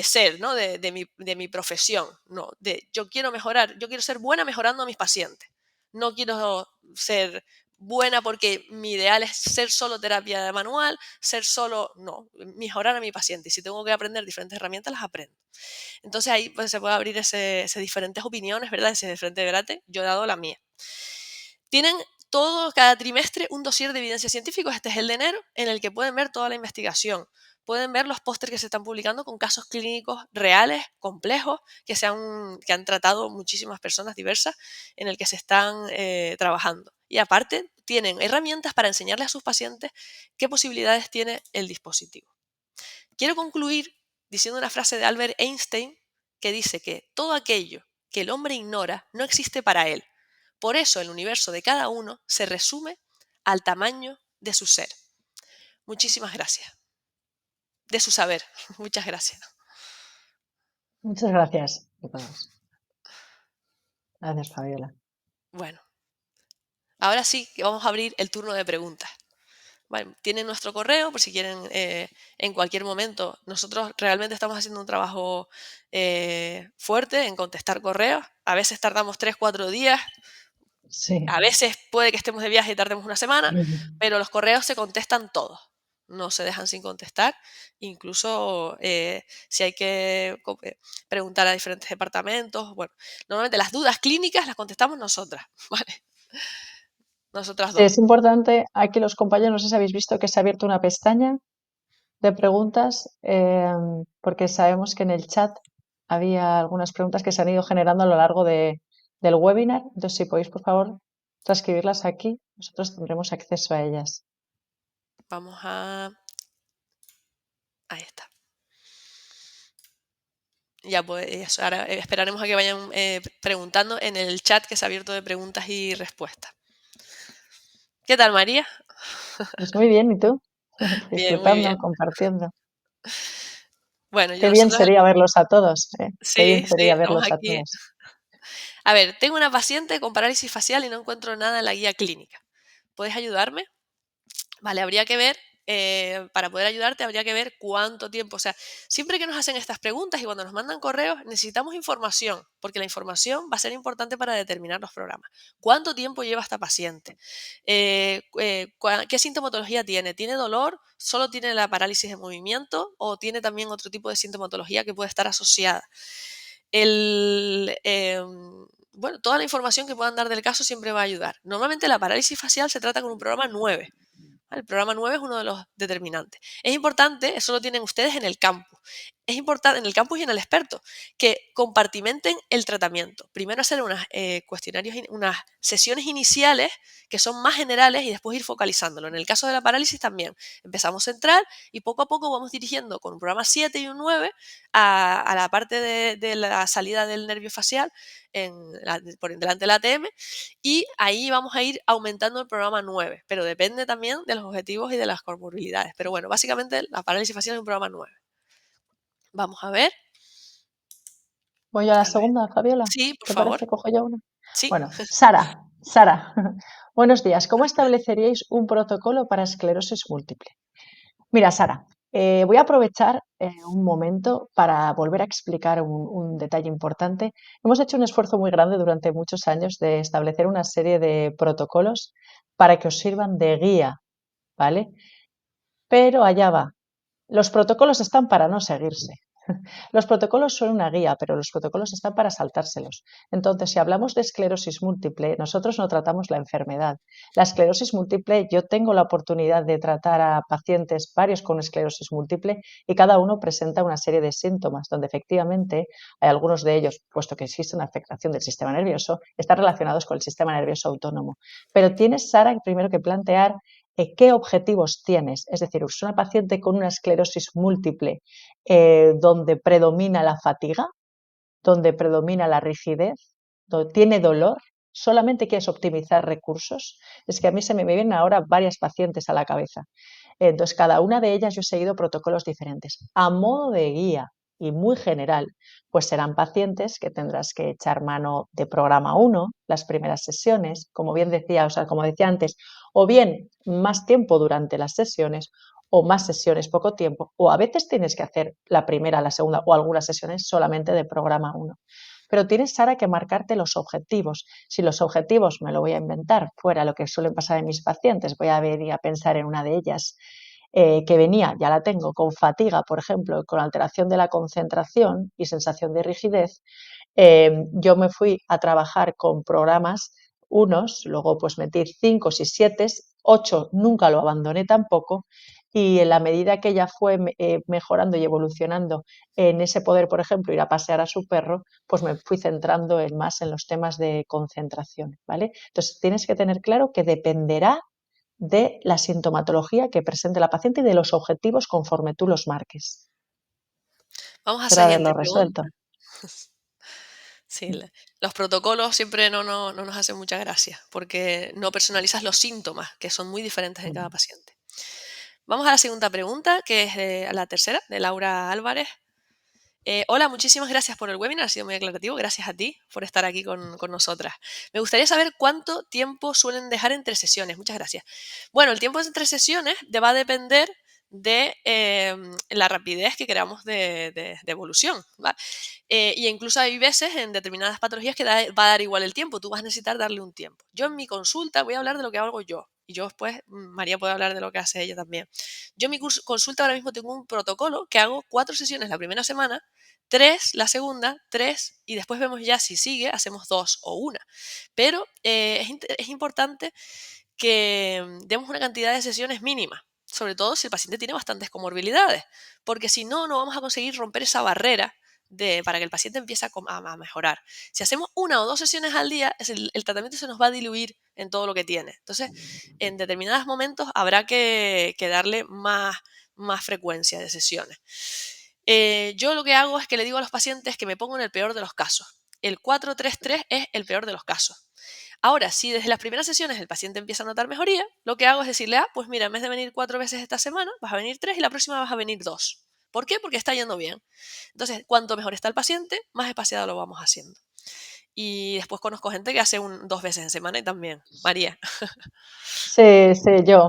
ser, ¿no? De mi profesión. No, yo quiero mejorar, yo quiero ser buena mejorando a mis pacientes. No quiero ser buena porque mi ideal es ser solo terapia manual, ser solo, no, mejorar a mi paciente. Y si tengo que aprender diferentes herramientas, las aprendo. Entonces ahí pues, se puede abrir ese diferentes opiniones, ¿verdad? Ese diferente debate. Yo he dado la mía. Tienen cada trimestre un dossier de evidencia científica. Este es el de enero, en el que pueden ver toda la investigación. Pueden ver los pósteres que se están publicando con casos clínicos reales, complejos, que han tratado muchísimas personas diversas, en el que se están trabajando. Y aparte, tienen herramientas para enseñarles a sus pacientes qué posibilidades tiene el dispositivo. Quiero concluir diciendo una frase de Albert Einstein que dice que todo aquello que el hombre ignora no existe para él. Por eso el universo de cada uno se resume al tamaño de su ser. Muchísimas gracias. De su saber. Muchas gracias. Muchas gracias a todos. Gracias, Fabiola. Bueno, ahora sí que vamos a abrir el turno de preguntas. Bueno, tienen nuestro correo por si quieren en cualquier momento. Nosotros realmente estamos haciendo un trabajo fuerte en contestar correos. A veces tardamos 3, 4 días Sí. A veces puede que estemos de viaje y tardemos una semana, pero los correos se contestan todos, no se dejan sin contestar. Incluso si hay que preguntar a diferentes departamentos, bueno, normalmente las dudas clínicas las contestamos nosotras, ¿vale? Nosotras Sí, dos. es importante, aquí los compañeros, no sé si habéis visto que se ha abierto una pestaña de preguntas, porque sabemos que en el chat había algunas preguntas que se han ido generando a lo largo del webinar. Entonces, si podéis, por favor, transcribirlas aquí, nosotros tendremos acceso a ellas. Vamos a... Ahí está. Ya pues eso, ahora esperaremos a que vayan preguntando en el chat que se ha abierto de preguntas y respuestas. ¿Qué tal, María? Pues muy bien, ¿y tú? Bien, muy bien. Disfrutando, compartiendo. Bueno, Qué bien nosotros sería verlos a todos, ¿eh? Qué bien sí, sí, sería estamos verlos a aquí. todos. A ver, tengo una paciente con parálisis facial y no encuentro nada en la guía clínica. ¿Puedes ayudarme? Vale, habría que ver, para poder ayudarte, habría que ver cuánto tiempo. O sea, siempre que nos hacen estas preguntas y cuando nos mandan correos, necesitamos información, porque la información va a ser importante para determinar los programas. ¿Cuánto tiempo lleva esta paciente? ¿Qué sintomatología tiene? ¿Tiene dolor? ¿Solo tiene la parálisis de movimiento? ¿O tiene también otro tipo de sintomatología que puede estar asociada? Bueno, toda la información que puedan dar del caso siempre va a ayudar. Normalmente la parálisis facial se trata con un programa 9. El programa 9 es uno de los determinantes. Es importante, eso lo tienen ustedes en el campus, es importante en el campus y en el experto, que compartimenten el tratamiento. Primero hacer unas sesiones iniciales que son más generales y después ir focalizándolo. En el caso de la parálisis también, empezamos central y poco a poco vamos dirigiendo con un programa 7 y un 9 a la parte de la salida del nervio facial por delante del ATM y ahí vamos a ir aumentando el programa 9, pero depende también de los objetivos y de las comorbilidades. Pero bueno, básicamente la parálisis facial es un programa 9. Vamos a ver. Voy a la A ver. segunda, Fabiola. Sí, por ¿Te favor. parece? Cojo yo una. Sí. Bueno, Sara, buenos días. ¿Cómo estableceríais un protocolo para esclerosis múltiple? Mira, Sara, voy a aprovechar un momento para volver a explicar un detalle importante. Hemos hecho un esfuerzo muy grande durante muchos años de establecer una serie de protocolos para que os sirvan de guía, ¿vale? Pero allá va. Los protocolos están para no seguirse. Los protocolos son una guía, pero los protocolos están para saltárselos. Entonces, si hablamos de esclerosis múltiple, nosotros no tratamos la enfermedad. La esclerosis múltiple, yo tengo la oportunidad de tratar a pacientes varios con esclerosis múltiple y cada uno presenta una serie de síntomas donde efectivamente hay algunos de ellos, puesto que existe una afectación del sistema nervioso, están relacionados con el sistema nervioso autónomo. Pero tienes, Sara, primero que plantear qué objetivos tienes. Es decir, es una paciente con una esclerosis múltiple donde predomina la fatiga, donde predomina la rigidez, donde tiene dolor, solamente quieres optimizar recursos. Es que a mí se me vienen ahora varias pacientes a la cabeza. Entonces, cada una de ellas yo he seguido protocolos diferentes. A modo de guía y muy general, pues serán pacientes que tendrás que echar mano de programa 1, las primeras sesiones, como bien decía, o sea, como decía antes, o bien más tiempo durante las sesiones, o más sesiones poco tiempo, o a veces tienes que hacer la primera, la segunda o algunas sesiones solamente de programa 1. Pero tienes, Sara, que marcarte los objetivos. Si los objetivos, me lo voy a inventar, fuera lo que suelen pasar en mis pacientes, voy a ver y a pensar en una de ellas que venía, ya la tengo, con fatiga, por ejemplo, con alteración de la concentración y sensación de rigidez, yo me fui a trabajar con programas unos, luego pues metí 5 y 7, 8 nunca lo abandoné tampoco y en la medida que ella fue mejorando y evolucionando en ese poder, por ejemplo, ir a pasear a su perro, pues me fui centrando más en los temas de concentración, ¿vale? Entonces tienes que tener claro que dependerá de la sintomatología que presente la paciente y de los objetivos conforme tú los marques. Vamos a la Espero haberlo siguiente pregunta. resuelto. Sí, los protocolos siempre no nos hacen mucha gracia porque no personalizas los síntomas, que son muy diferentes en cada paciente. Vamos a la segunda pregunta, que es la tercera, de Laura Álvarez. Hola, muchísimas gracias por el webinar, ha sido muy aclarativo. Gracias a ti por estar aquí con nosotras. Me gustaría saber cuánto tiempo suelen dejar entre sesiones. Muchas gracias. Bueno, el tiempo entre sesiones va a depender de la rapidez que queramos de evolución, ¿vale? Y incluso hay veces en determinadas patologías que va a dar igual el tiempo, tú vas a necesitar darle un tiempo. Yo en mi consulta voy a hablar de lo que hago yo y yo después, María puede hablar de lo que hace ella también. Yo en mi consulta ahora mismo tengo un protocolo que hago 4 sesiones la primera semana, 3 la segunda, 3 y después vemos ya si sigue, hacemos 2 o una. Pero es importante que demos una cantidad de sesiones mínima, sobre todo si el paciente tiene bastantes comorbilidades, porque si no, no vamos a conseguir romper esa barrera para que el paciente empiece a mejorar. Si hacemos 1 o 2 sesiones al día, el tratamiento se nos va a diluir en todo lo que tiene. Entonces, en determinados momentos habrá que darle más frecuencia de sesiones. Yo lo que hago es que le digo a los pacientes que me pongo en el peor de los casos. El 4-3-3 es el peor de los casos. Ahora, si desde las primeras sesiones el paciente empieza a notar mejoría, lo que hago es decirle, pues mira, en vez de venir 4 veces esta semana, vas a venir 3 y la próxima vas a venir 2. ¿Por qué? Porque está yendo bien. Entonces, cuanto mejor está el paciente, más espaciado lo vamos haciendo. Y después conozco gente que hace 2 veces en semana y también. María. Sí, sí, yo.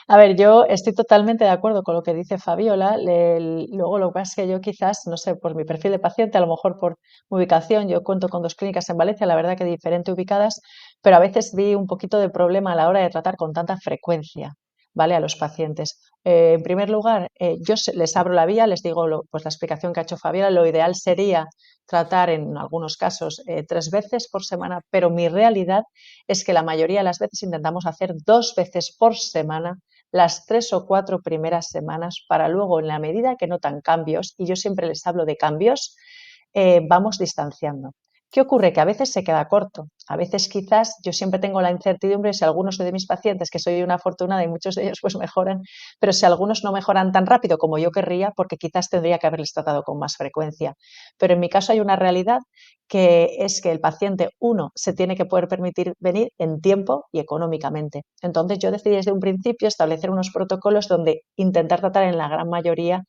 A ver, yo estoy totalmente de acuerdo con lo que dice Fabiola. Luego lo que pasa es que yo quizás, no sé, por mi perfil de paciente, a lo mejor por mi ubicación, yo cuento con 2 clínicas en Valencia, la verdad que diferente ubicadas, pero a veces vi un poquito de problema a la hora de tratar con tanta frecuencia, ¿vale? A los pacientes. En primer lugar, les abro la vía, les digo pues la explicación que ha hecho Fabiola. Lo ideal sería tratar en algunos casos 3 veces por semana, pero mi realidad es que la mayoría de las veces intentamos hacer 2 veces por semana las 3 o 4 primeras semanas para luego, en la medida que notan cambios, y yo siempre les hablo de cambios, vamos distanciando. ¿Qué ocurre? Que a veces se queda corto. A veces quizás yo siempre tengo la incertidumbre si algunos de mis pacientes, que soy una afortunada y muchos de ellos pues mejoran, pero si algunos no mejoran tan rápido como yo querría, porque quizás tendría que haberles tratado con más frecuencia. Pero en mi caso hay una realidad que es que el paciente, uno, se tiene que poder permitir venir en tiempo y económicamente. Entonces yo decidí desde un principio establecer unos protocolos donde intentar tratar en la gran mayoría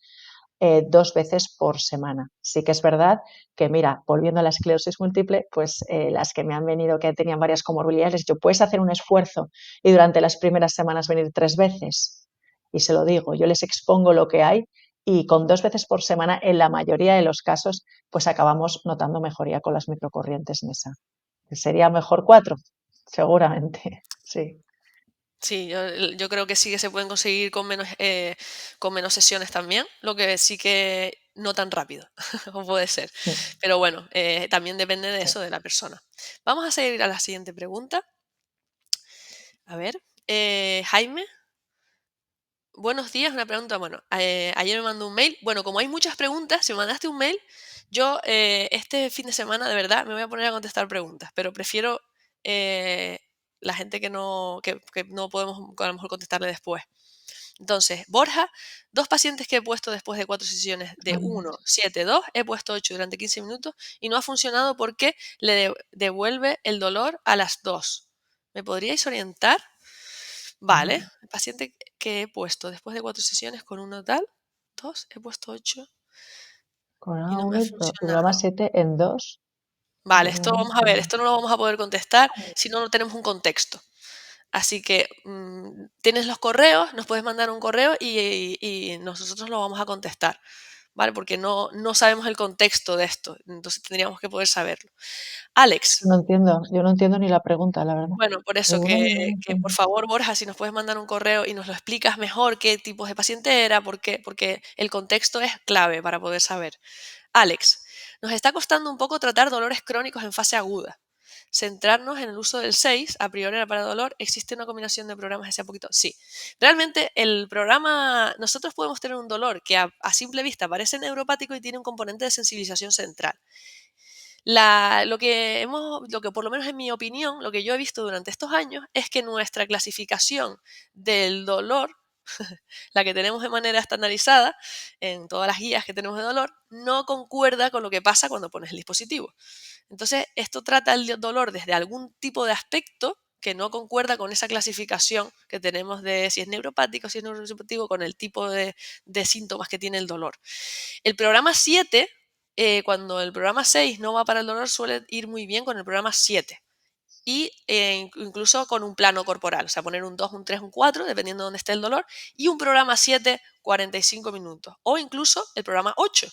2 veces por semana. Sí que es verdad que, mira, volviendo a la esclerosis múltiple, pues las que me han venido que tenían varias comorbilidades, yo puedes hacer un esfuerzo y durante las primeras semanas venir 3 veces. Y se lo digo, yo les expongo lo que hay y con 2 veces por semana, en la mayoría de los casos, pues acabamos notando mejoría con las microcorrientes mesa. ¿Sería mejor 4? Seguramente, sí. Sí, yo creo que sí que se pueden conseguir con menos sesiones también, lo que sí que no tan rápido, o puede ser. Pero bueno, también depende de Sí. eso, de la persona. Vamos a seguir a la siguiente pregunta. A ver, Jaime, buenos días, una pregunta. Bueno, ayer me mandó un mail. Bueno, como hay muchas preguntas, si me mandaste un mail, yo este fin de semana de verdad me voy a poner a contestar preguntas, pero prefiero eh, la gente que no podemos a lo mejor contestarle después. Entonces, Borja, 2 pacientes que he puesto después de 4 sesiones de 1, 7, 2, he puesto 8 durante 15 minutos y no ha funcionado porque devuelve el dolor a las 2. ¿Me podríais orientar? Vale, el paciente que he puesto después de 4 sesiones con un total, 2, he puesto 8 Con y no me A1 ha y programa funcionado. 7 en 2. Vale, esto vamos a ver, esto no lo vamos a poder contestar si no tenemos un contexto. Así que tienes los correos, nos puedes mandar un correo y nosotros lo vamos a contestar, ¿vale? Porque no sabemos el contexto de esto, entonces tendríamos que poder saberlo. Alex, Yo no entiendo ni la pregunta, la verdad. bueno, por eso Ninguna que, ni ninguna. que por favor, Borja, si nos puedes mandar un correo y nos lo explicas mejor qué tipos de paciente era, por qué, porque el contexto es clave para poder saber. Alex, nos está costando un poco tratar dolores crónicos en fase aguda. Centrarnos en el uso del 6, a priori era para dolor, ¿existe una combinación de programas que sea poquito? Sí. Realmente el programa, nosotros podemos tener un dolor que a simple vista parece neuropático y tiene un componente de sensibilización central. Lo que por lo menos en mi opinión, lo que yo he visto durante estos años es que nuestra clasificación del dolor, la que tenemos de manera estandarizada en todas las guías que tenemos de dolor, no concuerda con lo que pasa cuando pones el dispositivo. Entonces, esto trata el dolor desde algún tipo de aspecto que no concuerda con esa clasificación que tenemos de si es neuropático, si es neurodestructivo, con el tipo de síntomas que tiene el dolor. El programa 7, cuando el programa 6 no va para el dolor, suele ir muy bien con el programa 7 y incluso con un plano corporal, o sea, poner un 2, un 3, un 4, dependiendo de dónde esté el dolor, y un programa 7 45 minutos o incluso el programa 8,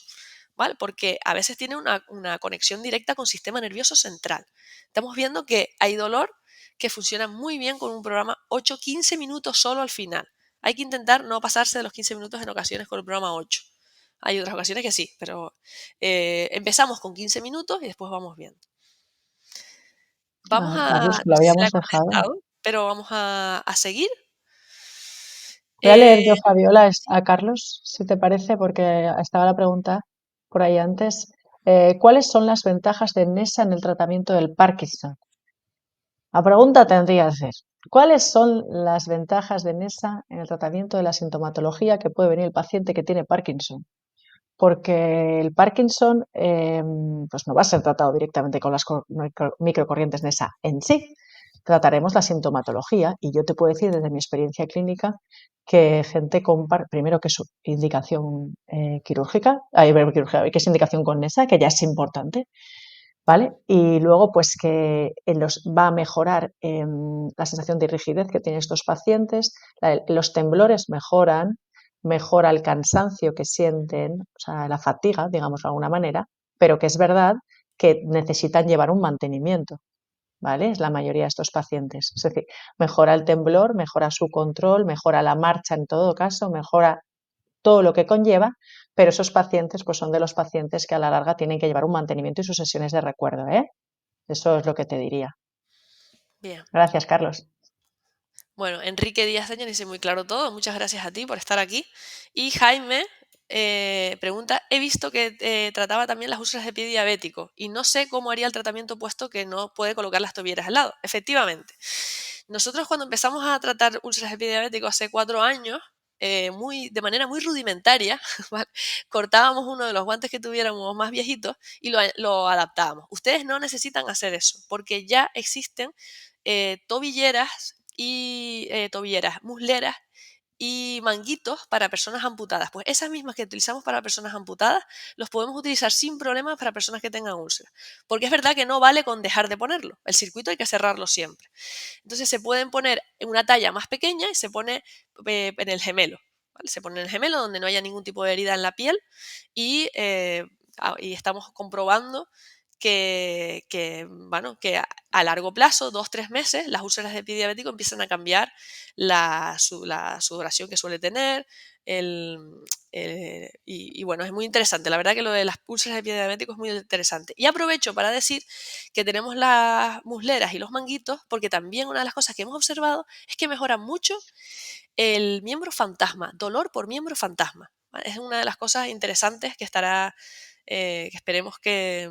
¿vale? Porque a veces tiene una conexión directa con sistema nervioso central. Estamos viendo que hay dolor que funciona muy bien con un programa 8, 15 minutos solo al final. Hay que intentar no pasarse de los 15 minutos en ocasiones con el programa 8. Hay otras ocasiones que sí, pero empezamos con 15 minutos y después vamos viendo. Vamos Carlos, a, que no lo sé si la he habíamos dejado. contestado, pero vamos a seguir. Voy a leer yo, Eh, Fabiola, sí, a Carlos, si te parece, porque estaba la pregunta por ahí antes. ¿Cuáles son las ventajas de NESA en el tratamiento del Parkinson? La pregunta tendría que ser, ¿cuáles son las ventajas de NESA en el tratamiento de la sintomatología que puede venir el paciente que tiene Parkinson? Porque el Parkinson pues no va a ser tratado directamente con las microcorrientes NESA en sí. Trataremos la sintomatología y yo te puedo decir desde mi experiencia clínica que gente con, primero que es indicación quirúrgica, que es indicación con NESA, que ya es importante, ¿vale? Y luego, pues que va a mejorar la sensación de rigidez que tienen estos pacientes, los temblores mejoran, mejora el cansancio que sienten, o sea, la fatiga, digamos de alguna manera, pero que es verdad que necesitan llevar un mantenimiento, ¿vale? Es la mayoría de estos pacientes. Es decir, mejora el temblor, mejora su control, mejora la marcha en todo caso, mejora todo lo que conlleva, pero esos pacientes pues son de los pacientes que a la larga tienen que llevar un mantenimiento y sus sesiones de recuerdo, ¿eh? Eso es lo que te diría. bien. Gracias, Carlos. Bueno, Enrique Díaz Deña dice muy claro todo. Muchas gracias a ti por estar aquí. Y Jaime pregunta, he visto que trataba también las úlceras de pie diabético y no sé cómo haría el tratamiento puesto que no puede colocar las tobilleras al lado. Efectivamente. Nosotros cuando empezamos a tratar úlceras de pie diabético hace 4 años, de manera muy rudimentaria, ¿vale? Cortábamos uno de los guantes que tuviéramos más viejitos y lo adaptábamos. Ustedes no necesitan hacer eso porque ya existen tobilleras, musleras y manguitos para personas amputadas. Pues esas mismas que utilizamos para personas amputadas, los podemos utilizar sin problemas para personas que tengan úlceras. Porque es verdad que no vale con dejar de ponerlo. El circuito hay que cerrarlo siempre. Entonces se pueden poner en una talla más pequeña y se pone en el gemelo. ¿Vale? Se pone en el gemelo donde no haya ningún tipo de herida en la piel y estamos comprobando bueno, que a largo plazo, 2-3 meses, las úlceras de pie diabético empiezan a cambiar la sudoración que suele tener. Bueno, es muy interesante. La verdad que lo de las úlceras de pie diabético es muy interesante. Y aprovecho para decir que tenemos las musleras y los manguitos, porque también una de las cosas que hemos observado es que mejora mucho el miembro fantasma, dolor por miembro fantasma. ¿Vale? Es una de las cosas interesantes que estará, que esperemos que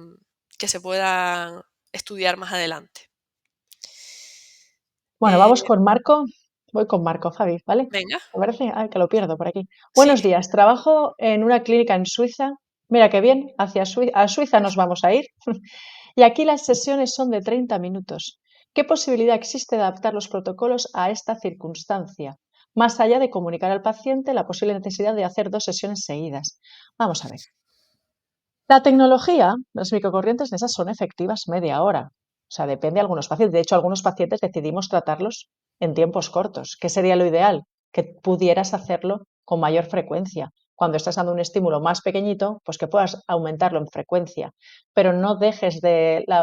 se puedan estudiar más adelante. Bueno, Eh, vamos con Marco. Voy con Marco, Fabi, ¿vale? venga, ¿Te parece? Ay, que lo pierdo por aquí. sí. Buenos días. Trabajo en una clínica en Suiza. Mira qué bien, a Suiza nos vamos a ir. Y aquí las sesiones son de 30 minutos. ¿Qué posibilidad existe de adaptar los protocolos a esta circunstancia? Más allá de comunicar al paciente la posible necesidad de hacer 2 sesiones seguidas. Vamos a ver. La tecnología, las microcorrientes esas son efectivas media hora. O sea, depende de algunos pacientes. De hecho, algunos pacientes decidimos tratarlos en tiempos cortos. ¿Qué sería lo ideal? Que pudieras hacerlo con mayor frecuencia. Cuando estás dando un estímulo más pequeñito, pues que puedas aumentarlo en frecuencia. Pero no dejes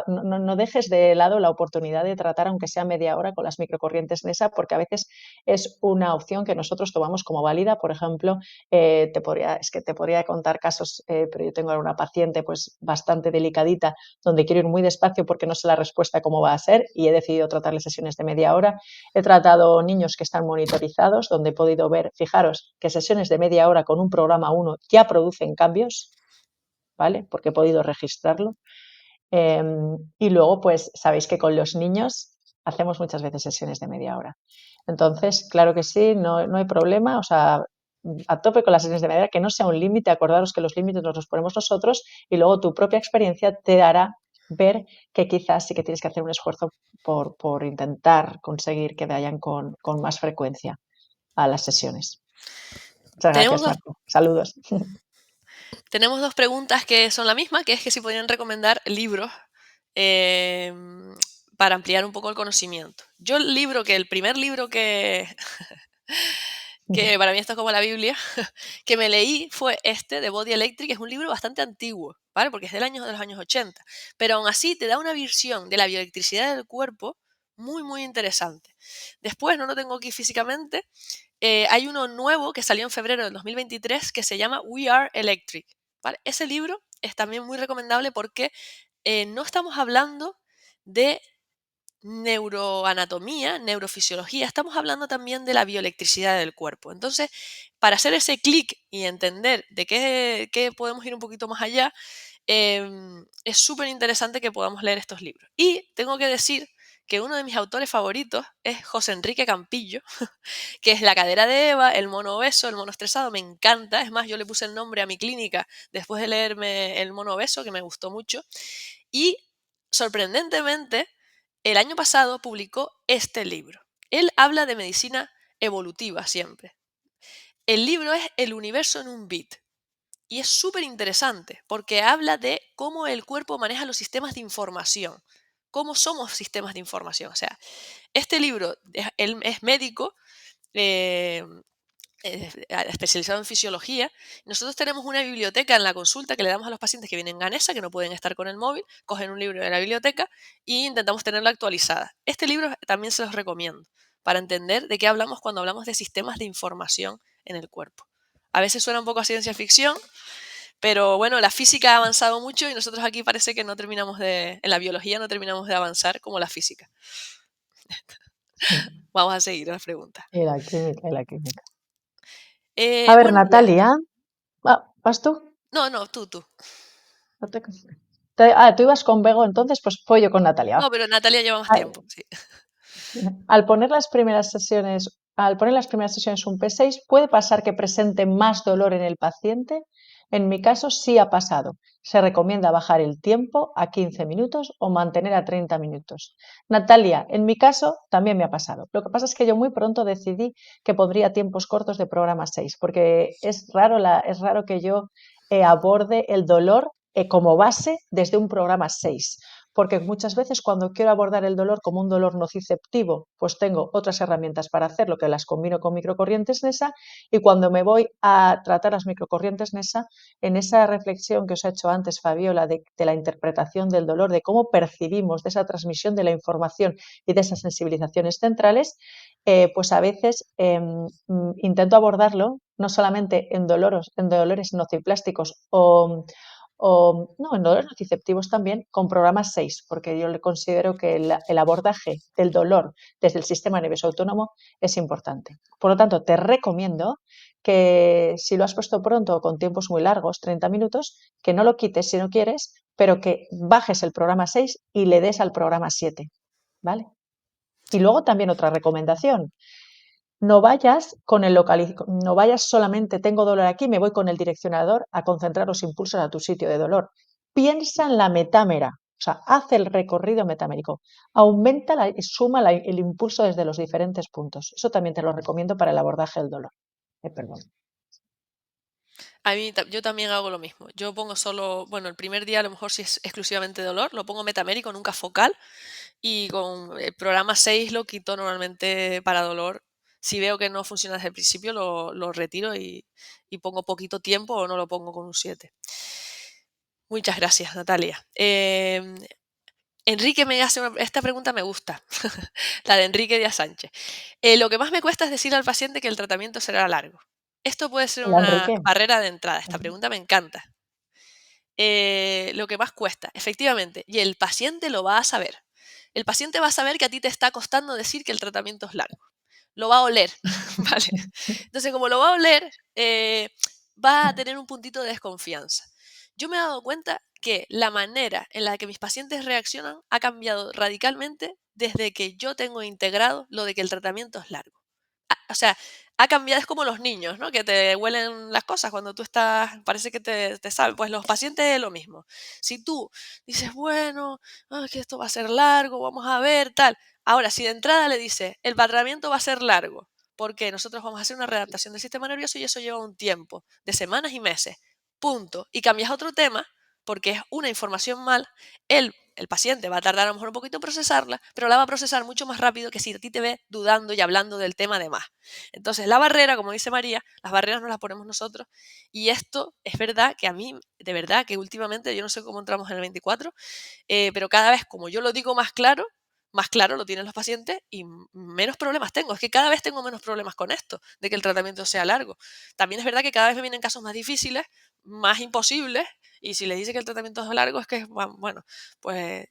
no dejes de lado la oportunidad de tratar, aunque sea media hora, con las microcorrientes NESA, porque a veces es una opción que nosotros tomamos como válida. Por ejemplo, te podría contar casos, pero yo tengo una paciente pues bastante delicadita donde quiero ir muy despacio porque no sé la respuesta cómo va a ser y he decidido tratarle sesiones de media hora. He tratado niños que están monitorizados donde he podido ver, fijaros, que sesiones de media hora con un programa 1 ya producen cambios, ¿vale? Porque he podido registrarlo. Eh, y luego, pues sabéis que con los niños hacemos muchas veces sesiones de media hora. Entonces, claro que sí, no hay problema, o sea, a tope con las sesiones de media hora, que no sea un límite, acordaros que los límites nos los ponemos nosotros y luego tu propia experiencia te hará ver que quizás sí que tienes que hacer un esfuerzo por intentar conseguir que vayan con más frecuencia a las sesiones. Muchas Tenemos gracias, dos, Marco. Saludos. tenemos dos preguntas que son la misma, que es que si podrían recomendar libros eh, para ampliar un poco el conocimiento. Yo el primer libro que para mí esto es como la Biblia, que me leí fue este de Body Electric, es un libro bastante antiguo, ¿vale? Porque es de los años 80, pero aún así te da una visión de la bioelectricidad del cuerpo muy, muy interesante. Después, no lo tengo aquí físicamente, hay uno nuevo que salió en febrero del 2023 que se llama We Are Electric, ¿vale? Ese libro es también muy recomendable porque no estamos hablando de neuroanatomía, neurofisiología, estamos hablando también de la bioelectricidad del cuerpo. Entonces, para hacer ese clic y entender de qué podemos ir un poquito más allá, es súper interesante que podamos leer estos libros. Y tengo que decir que uno de mis autores favoritos es José Enrique Campillo, que es La cadera de Eva, El mono obeso, El mono estresado, me encanta. Es más, yo le puse el nombre a mi clínica después de leerme El mono obeso, que me gustó mucho. Y sorprendentemente, el año pasado publicó este libro. Él habla de medicina evolutiva siempre. El libro es El universo en un bit. Y es súper interesante porque habla de cómo el cuerpo maneja los sistemas de información, cómo somos sistemas de información. O sea, este libro, él es médico, eh, especializado en fisiología. Nosotros tenemos una biblioteca en la consulta que le damos a los pacientes que vienen ganesa, que no pueden estar con el móvil, cogen un libro de la biblioteca e intentamos tenerla actualizada. Este libro también se los recomiendo para entender de qué hablamos cuando hablamos de sistemas de información en el cuerpo. A veces suena un poco a ciencia ficción, pero bueno, la física ha avanzado mucho y nosotros aquí parece que no terminamos en la biología no terminamos de avanzar como la física. Vamos a seguir las preguntas. Y la química, y la química. A ver, Bueno, ya está. Natalia, ¿vas tú? No, no, tú. No te- tú ibas con Bego, entonces pues voy yo con Natalia. No, pero Natalia lleva más Ah, tiempo, sí. Al poner las primeras sesiones un P6, puede pasar que presente más dolor en el paciente. En mi caso sí ha pasado. Se recomienda bajar el tiempo a 15 minutos o mantener a 30 minutos. Natalia, en mi caso también me ha pasado. Lo que pasa es que yo muy pronto decidí que pondría tiempos cortos de programa 6, porque es raro que yo aborde el dolor como base desde un programa 6, porque muchas veces cuando quiero abordar el dolor como un dolor nociceptivo, pues tengo otras herramientas para hacerlo que las combino con microcorrientes NESA, y cuando me voy a tratar las microcorrientes NESA, en esa reflexión que os he hecho antes, Fabiola, de la interpretación del dolor, de cómo percibimos, de esa transmisión de la información y de esas sensibilizaciones centrales, pues a veces intento abordarlo no solamente en dolores nociplásticos no, en dolores nociceptivos también, con programas 6, porque yo le considero que el abordaje del dolor desde el sistema nervioso autónomo es importante. Por lo tanto, te recomiendo que si lo has puesto pronto o con tiempos muy largos, 30 minutos, que no lo quites si no quieres, pero que bajes el programa 6 y le des al programa 7, ¿vale? Y luego también otra recomendación. No vayas solamente tengo dolor aquí, me voy con el direccionador a concentrar los impulsos a tu sitio de dolor. Piensa en la metámera, o sea, haz el recorrido metamérico. Aumenta y suma el impulso desde los diferentes puntos. Eso también te lo recomiendo para el abordaje del dolor. Perdón. Yo también hago lo mismo. Yo pongo solo, bueno, el primer día a lo mejor si es exclusivamente dolor, lo pongo metamérico, nunca focal, y con el programa 6 lo quito normalmente para dolor. Si veo que no funciona desde el principio, lo retiro y pongo poquito tiempo o no lo pongo con un 7. Muchas gracias, Natalia. Enrique me hace esta pregunta me gusta, la de Enrique Díaz Sánchez. Lo que más me cuesta es decirle al paciente que el tratamiento será largo. Esto puede ser Hola, una Enrique. barrera de entrada. Esta Ujú. pregunta me encanta. Lo que más cuesta, efectivamente, y el paciente lo va a saber. El paciente va a saber que a ti te está costando decir que el tratamiento es largo. Lo va a oler, ¿vale? Entonces, como lo va a oler, va a tener un puntito de desconfianza. Yo me he dado cuenta que la manera en la que mis pacientes reaccionan ha cambiado radicalmente desde que yo tengo integrado lo de que el tratamiento es largo. O sea, ha cambiado, es como los niños, ¿no? Que te huelen las cosas cuando tú estás, parece que te saben. Pues los pacientes es lo mismo. Si tú dices, bueno, que esto va a ser largo, vamos a ver, tal. Ahora, si de entrada le dices, el tratamiento va a ser largo, porque nosotros vamos a hacer una readaptación del sistema nervioso y eso lleva un tiempo de semanas y meses, punto. Y cambias a otro tema, porque es una información mal, el paciente va a tardar a lo mejor un poquito en procesarla, pero la va a procesar mucho más rápido que si a ti te ve dudando y hablando del tema de más. Entonces, la barrera, como dice María, las barreras nos las ponemos nosotros, y esto es verdad que a mí, de verdad, que últimamente, yo no sé cómo entramos en el 24, pero cada vez como yo lo digo más claro lo tienen los pacientes y menos problemas tengo. Es que cada vez tengo menos problemas con esto, de que el tratamiento sea largo. También es verdad que cada vez me vienen casos más difíciles, más imposibles, y si le dice que el tratamiento es largo, es que, bueno, pues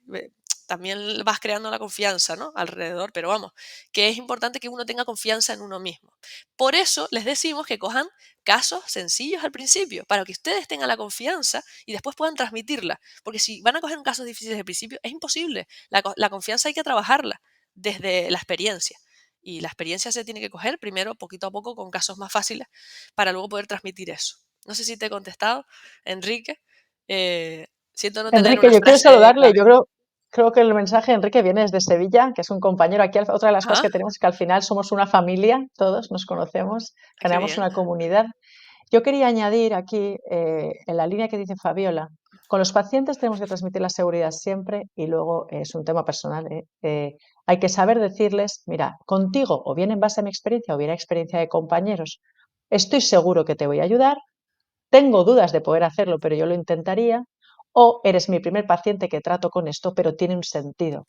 también vas creando la confianza, ¿no? Alrededor, pero vamos, que es importante que uno tenga confianza en uno mismo. Por eso les decimos que cojan casos sencillos al principio, para que ustedes tengan la confianza y después puedan transmitirla. Porque si van a coger un caso difícil al principio, es imposible. La confianza hay que trabajarla desde la experiencia. Y la experiencia se tiene que coger primero, poquito a poco, con casos más fáciles, para luego poder transmitir eso. No sé si te he contestado, Enrique. Siento no tener Enrique, una yo quiero frase saludarle. clave. Creo que el mensaje de Enrique viene desde Sevilla, que es un compañero aquí. Otra de las cosas Ajá, que tenemos es que al final somos una familia, todos nos conocemos, qué generamos bien. una comunidad. Yo quería añadir aquí, en la línea que dice Fabiola, con los pacientes tenemos que transmitir la seguridad siempre y luego es un tema personal. Hay que saber decirles, mira, contigo, o bien en base a mi experiencia o bien a experiencia de compañeros, estoy seguro que te voy a ayudar, tengo dudas de poder hacerlo, pero yo lo intentaría, o eres mi primer paciente que trato con esto, pero tiene un sentido.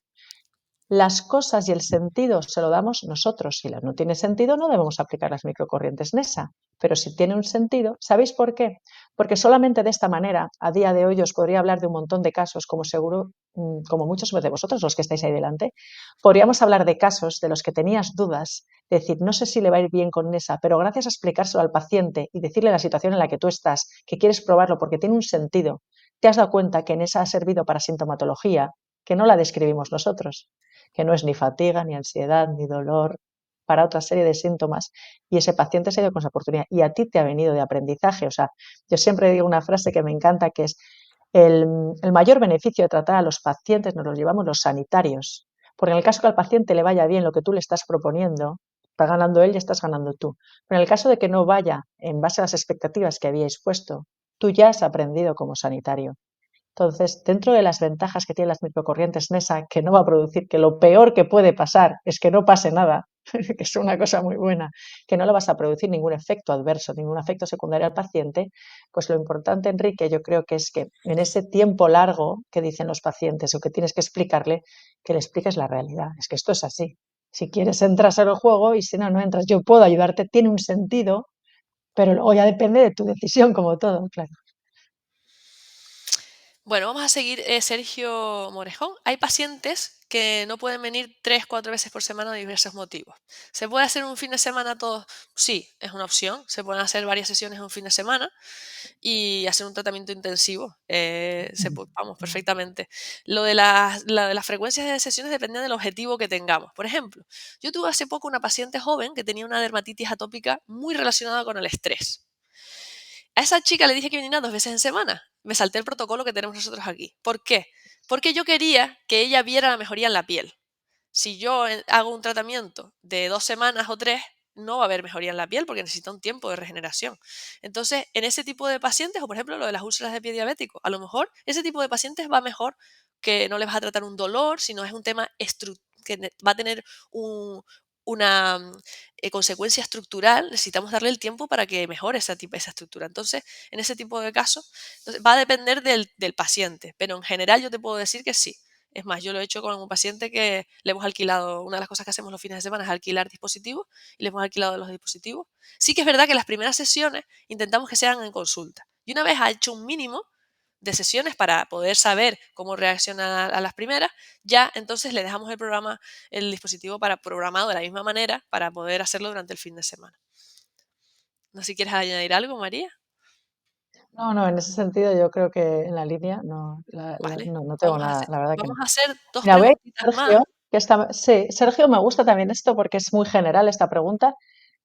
Las cosas y el sentido se lo damos nosotros. Si no tiene sentido, no debemos aplicar las microcorrientes NESA. Pero si tiene un sentido, ¿sabéis por qué? Porque solamente de esta manera, a día de hoy, os podría hablar de un montón de casos, como seguro, como muchos de vosotros, los que estáis ahí delante, podríamos hablar de casos de los que tenías dudas, de decir, no sé si le va a ir bien con NESA, pero gracias a explicárselo al paciente y decirle la situación en la que tú estás, que quieres probarlo porque tiene un sentido, te has dado cuenta que NESA ha servido para sintomatología, que no la describimos nosotros, que no es ni fatiga, ni ansiedad, ni dolor, para otra serie de síntomas, y ese paciente se dio con esa oportunidad y a ti te ha venido de aprendizaje. O sea, yo siempre digo una frase que me encanta, que es el, el mayor beneficio de tratar a los pacientes nos lo llevamos los sanitarios, porque en el caso que al paciente le vaya bien lo que tú le estás proponiendo, está ganando él y estás ganando tú. Pero en el caso de que no vaya en base a las expectativas que habíais puesto, tú ya has aprendido como sanitario. Entonces, dentro de las ventajas que tienen las microcorrientes NESA, que no va a producir, que lo peor que puede pasar es que no pase nada, que es una cosa muy buena, que no le vas a producir ningún efecto adverso, ningún efecto secundario al paciente, pues lo importante, Enrique, yo creo que es que en ese tiempo largo que dicen los pacientes o que tienes que explicarle, que le expliques la realidad. Es que esto es así. Si quieres entras al juego y si no, no entras. Yo puedo ayudarte, tiene un sentido, pero luego ya depende de tu decisión, como todo, claro. Bueno, vamos a seguir, Sergio Morejón. Hay pacientes que no pueden venir 3, 4 veces por semana de diversos motivos. ¿Se puede hacer un fin de semana todo? Sí, es una opción. Se pueden hacer varias sesiones en un fin de semana y hacer un tratamiento intensivo. Vamos, perfectamente. Lo de las frecuencias de sesiones depende del objetivo que tengamos. Por ejemplo, yo tuve hace poco una paciente joven que tenía una dermatitis atópica muy relacionada con el estrés. A esa chica le dije que viniera 2 veces en semana. Me salté el protocolo que tenemos nosotros aquí. ¿Por qué? Porque yo quería que ella viera la mejoría en la piel. Si yo hago un tratamiento de 2 semanas o 3, no va a haber mejoría en la piel porque necesita un tiempo de regeneración. Entonces, en ese tipo de pacientes, o por ejemplo lo de las úlceras de pie diabético, a lo mejor ese tipo de pacientes va mejor, que no les vas a tratar un dolor, sino es un tema que va a tener una consecuencia estructural. Necesitamos darle el tiempo para que mejore esa estructura. Entonces, en ese tipo de casos, va a depender del paciente, pero en general yo te puedo decir que sí. Es más, yo lo he hecho con un paciente que le hemos alquilado, una de las cosas que hacemos los fines de semana es alquilar dispositivos y le hemos alquilado los dispositivos. Sí que es verdad que las primeras sesiones intentamos que sean en consulta. Y una vez ha hecho un mínimo de sesiones para poder saber cómo reacciona a las primeras, ya entonces le dejamos el dispositivo programado de la misma manera para poder hacerlo durante el fin de semana. No sé si quieres añadir algo, María. No, no, en ese sentido yo creo que en la línea no, Vale. no, no tengo Vamos a nada, hacer, la verdad que no. vamos a hacer dos Mira, voy a ir preguntitas a más. Sergio, sí, Sergio, me gusta también esto porque es muy general esta pregunta.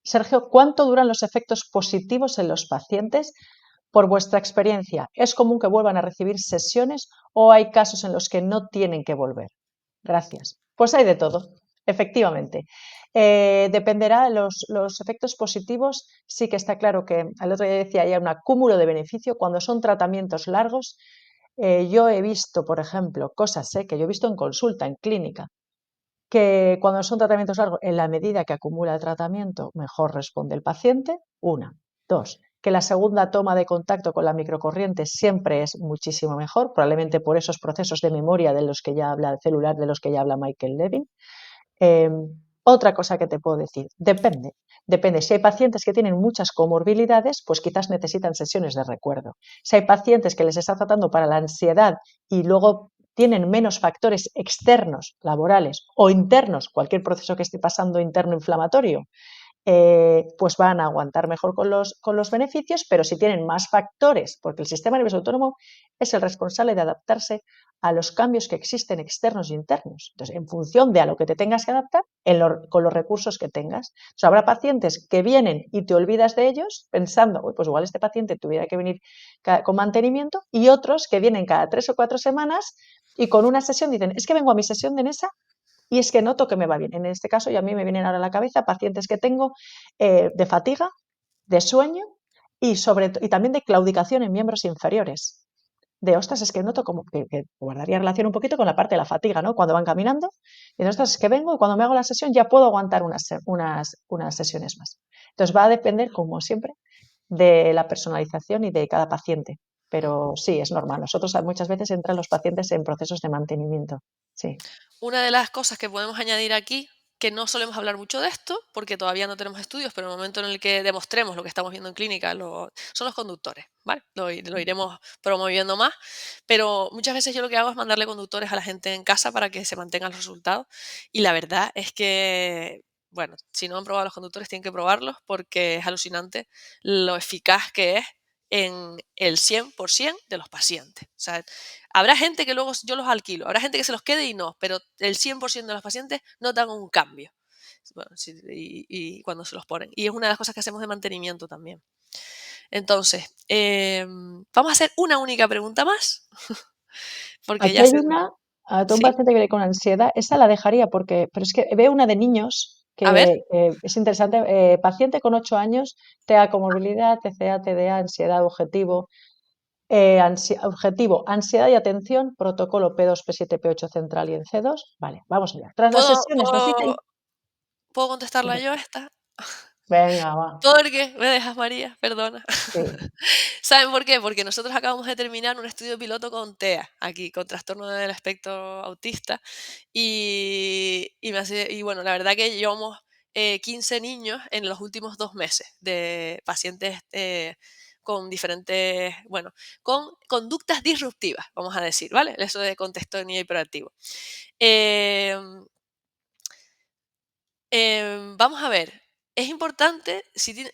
Sergio, ¿cuánto duran los efectos positivos en los pacientes por vuestra experiencia? ¿Es común que vuelvan a recibir sesiones o hay casos en los que no tienen que volver? Gracias. Pues hay de todo, efectivamente. Dependerá, los efectos positivos, sí que está claro que el otro día decía, hay un acúmulo de beneficio cuando son tratamientos largos. Yo he visto, por ejemplo, cosas que yo he visto en consulta, en clínica, que cuando son tratamientos largos, en la medida que acumula el tratamiento, mejor responde el paciente. Una. Dos, que la segunda toma de contacto con la microcorriente siempre es muchísimo mejor, probablemente por esos procesos de memoria de los que ya habla, celular, de los que ya habla Michael Levin. Eh, Otra cosa que te puedo decir, depende. Depende. Si hay pacientes que tienen muchas comorbilidades, pues quizás necesitan sesiones de recuerdo. Si hay pacientes que les está tratando para la ansiedad y luego tienen menos factores externos, laborales o internos, cualquier proceso que esté pasando interno inflamatorio, pues van a aguantar mejor con los beneficios, pero si tienen más factores, porque el sistema nervioso autónomo es el responsable de adaptarse a los cambios que existen externos e internos. Entonces, en función de a lo que te tengas que adaptar, con los recursos que tengas. Entonces, habrá pacientes que vienen y te olvidas de ellos pensando, pues igual este paciente tuviera que venir con mantenimiento, y otros que vienen cada 3 o 4 semanas y con una sesión dicen, es que vengo a mi sesión de NESA y es que noto que me va bien. En este caso, y a mí me vienen ahora a la cabeza pacientes que tengo de fatiga, de sueño y también de claudicación en miembros inferiores. De ostras, es que noto como que guardaría relación un poquito con la parte de la fatiga, ¿no? Cuando van caminando, y de ostras, es que vengo y cuando me hago la sesión ya puedo aguantar unas sesiones más. Entonces va a depender, como siempre, de la personalización y de cada paciente. Mm. Pero sí, es normal. Nosotros muchas veces entran los pacientes en procesos de mantenimiento. Sí. Una de las cosas que podemos añadir aquí, que no solemos hablar mucho de esto, porque todavía no tenemos estudios, pero en el momento en el que demostremos lo que estamos viendo en clínica, son los conductores, ¿vale? Lo iremos promoviendo más, pero muchas veces yo lo que hago es mandarle conductores a la gente en casa para que se mantengan los resultados, y la verdad es que, bueno, si no han probado los conductores tienen que probarlos porque es alucinante lo eficaz que es en el 100% de los pacientes. O sea, habrá gente que luego yo los alquilo, habrá gente que se los quede y no, pero el 100% de los pacientes notan un cambio. Bueno, sí, y cuando se los ponen. Y es una de las cosas que hacemos de mantenimiento también. Entonces, vamos a hacer una única pregunta más, porque Aquí ya hay se... un ¿Sí? paciente que viene con ansiedad, esa la dejaría pero es que veo una de niños A ver, que es interesante. Paciente con 8 años, TEA comorbilidad, TCA, TDA, ansiedad, objetivo, objetivo, ansiedad y atención, protocolo P2, P7, P8 central y en C2. Vale, vamos allá. Tras las ¿puedo, sesiones nos puedo, dicen, puedo contestarla yo esta? venga, va, Porque me dejas, María, perdona. sí. ¿Saben por qué? Porque nosotros acabamos de terminar un estudio piloto con TEA, aquí, con trastorno del espectro autista, y bueno, la verdad que llevamos 15 niños en los últimos 2 meses de pacientes con diferentes, bueno, con conductas disruptivas, vamos a decir, ¿vale? Eso de contexto de niño hiperactivo. Em, Vamos a ver, es importante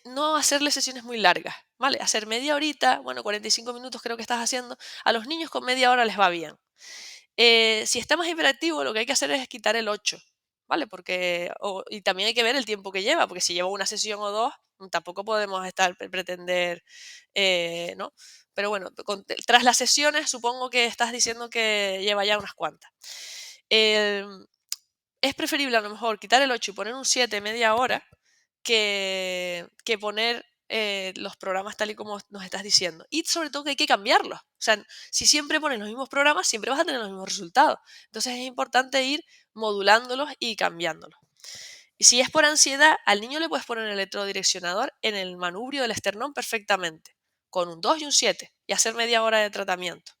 no hacerle sesiones muy largas, ¿vale? Hacer media horita, bueno, 45 minutos creo que estás haciendo. A los niños con media hora les va bien. Si está más hiperactivo, lo que hay que hacer es quitar el 8, ¿vale? Y también hay que ver el tiempo que lleva, porque si lleva una sesión o dos, tampoco podemos pretender, ¿no? Pero bueno, tras las sesiones supongo que estás diciendo que lleva ya unas cuantas. Em, es preferible a lo mejor quitar el 8 y poner un 7 media hora que poner los programas tal y como nos estás diciendo. Y sobre todo que hay que cambiarlos. O sea, si siempre pones los mismos programas, siempre vas a tener los mismos resultados. Entonces es importante ir modulándolos y cambiándolos. Y si es por ansiedad, al niño le puedes poner el electrodireccionador en el manubrio del esternón perfectamente, con un 2 y un 7, y hacer media hora de tratamiento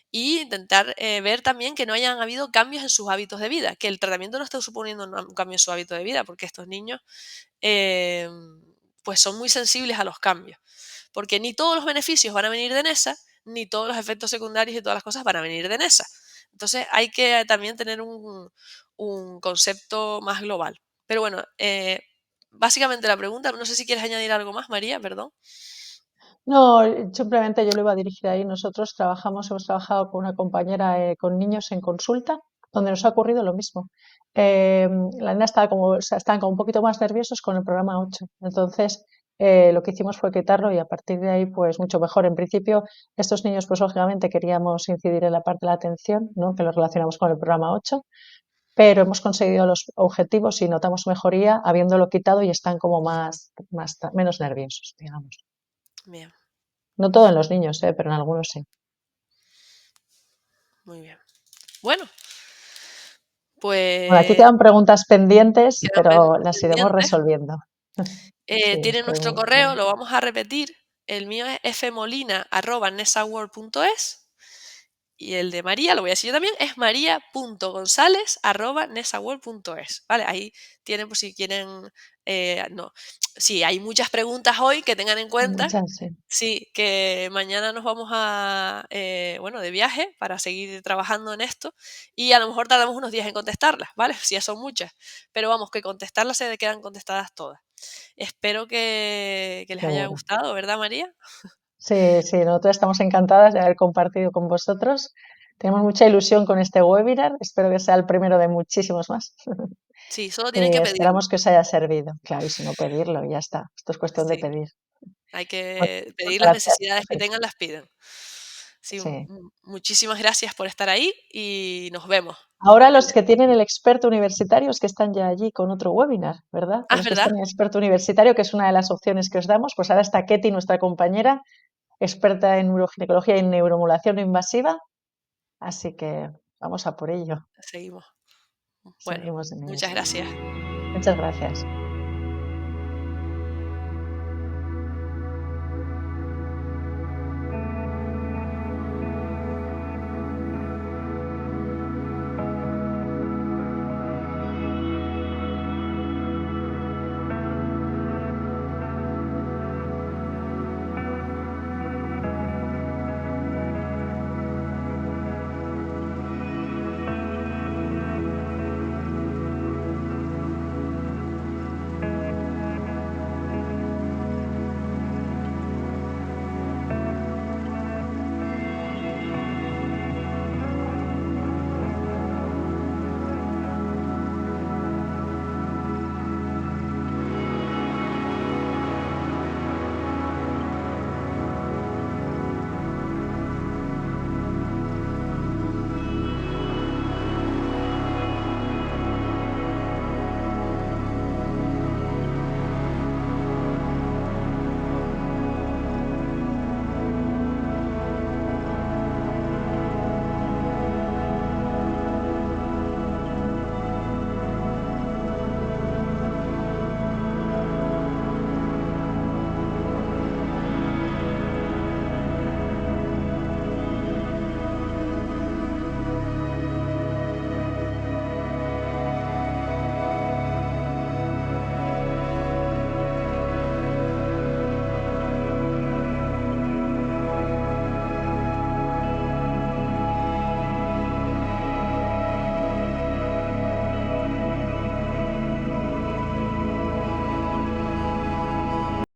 y intentar ver también que no hayan habido cambios en sus hábitos de vida, que el tratamiento no esté suponiendo un cambio en su hábito de vida, porque estos niños eh, pues son muy sensibles a los cambios, porque ni todos los beneficios van a venir de NESA, ni todos los efectos secundarios y todas las cosas van a venir de NESA. Entonces hay que también tener un concepto más global. Pero bueno, básicamente la pregunta, no sé si quieres añadir algo más, María, perdón. No, simplemente yo lo iba a dirigir ahí. Nosotros hemos trabajado con una compañera con niños en consulta, donde nos ha ocurrido lo mismo. Eh, la nena estaba como, o sea, estaban como un poquito más nerviosos con el programa 8. Entonces, lo que hicimos fue quitarlo y a partir de ahí, pues mucho mejor. En principio, estos niños, pues lógicamente queríamos incidir en la parte de la atención, ¿no? Que lo relacionamos con el programa 8, pero hemos conseguido los objetivos y notamos mejoría habiéndolo quitado y están como menos nerviosos, digamos. Bien. No todo en los niños, pero en algunos sí. Muy bien. Bueno, Bueno, aquí pues quedan preguntas pendientes, quedan pero preguntas las iremos pendientes. resolviendo. Sí, Tienen estoy nuestro muy... correo, lo vamos a repetir. El mío es fmolina@nesaworld.es y el de María, lo voy a decir yo también, es maria.gonzalez@nesaworld.es, ¿vale? Ahí tienen, por si quieren, no, sí, hay muchas preguntas hoy que tengan en cuenta. Muchas, sí. Sí, que mañana nos vamos a, bueno, de viaje para seguir trabajando en esto y a lo mejor tardamos unos días en contestarlas, ¿vale? Si ya son muchas, pero vamos, que contestarlas se quedan contestadas todas. Espero que les haya Seguro. gustado, ¿verdad, María? Sí, sí, nosotros estamos encantadas de haber compartido con vosotros. Tenemos mucha ilusión con este webinar. Espero que sea el primero de muchísimos más. Sí, solo tienen Y que pedirlo. esperamos que os haya servido. Claro, y si no pedirlo, ya está. Esto es cuestión de Sí, pedir. hay Bueno, que muchas pedir las gracias. necesidades que tengan, las piden. Sí, Sí. muchísimas gracias por estar ahí y nos vemos. Ahora los que tienen el experto universitario es que están ya allí con otro webinar, ¿verdad? Ah, A es los que verdad, están en experto universitario, que es una de las opciones que os damos, pues ahora está Ketty, nuestra compañera, experta en neuroginecología y neuromodulación no invasiva, así que vamos a por ello. seguimos. Bueno, Seguimos en ello. muchas gracias. Muchas gracias.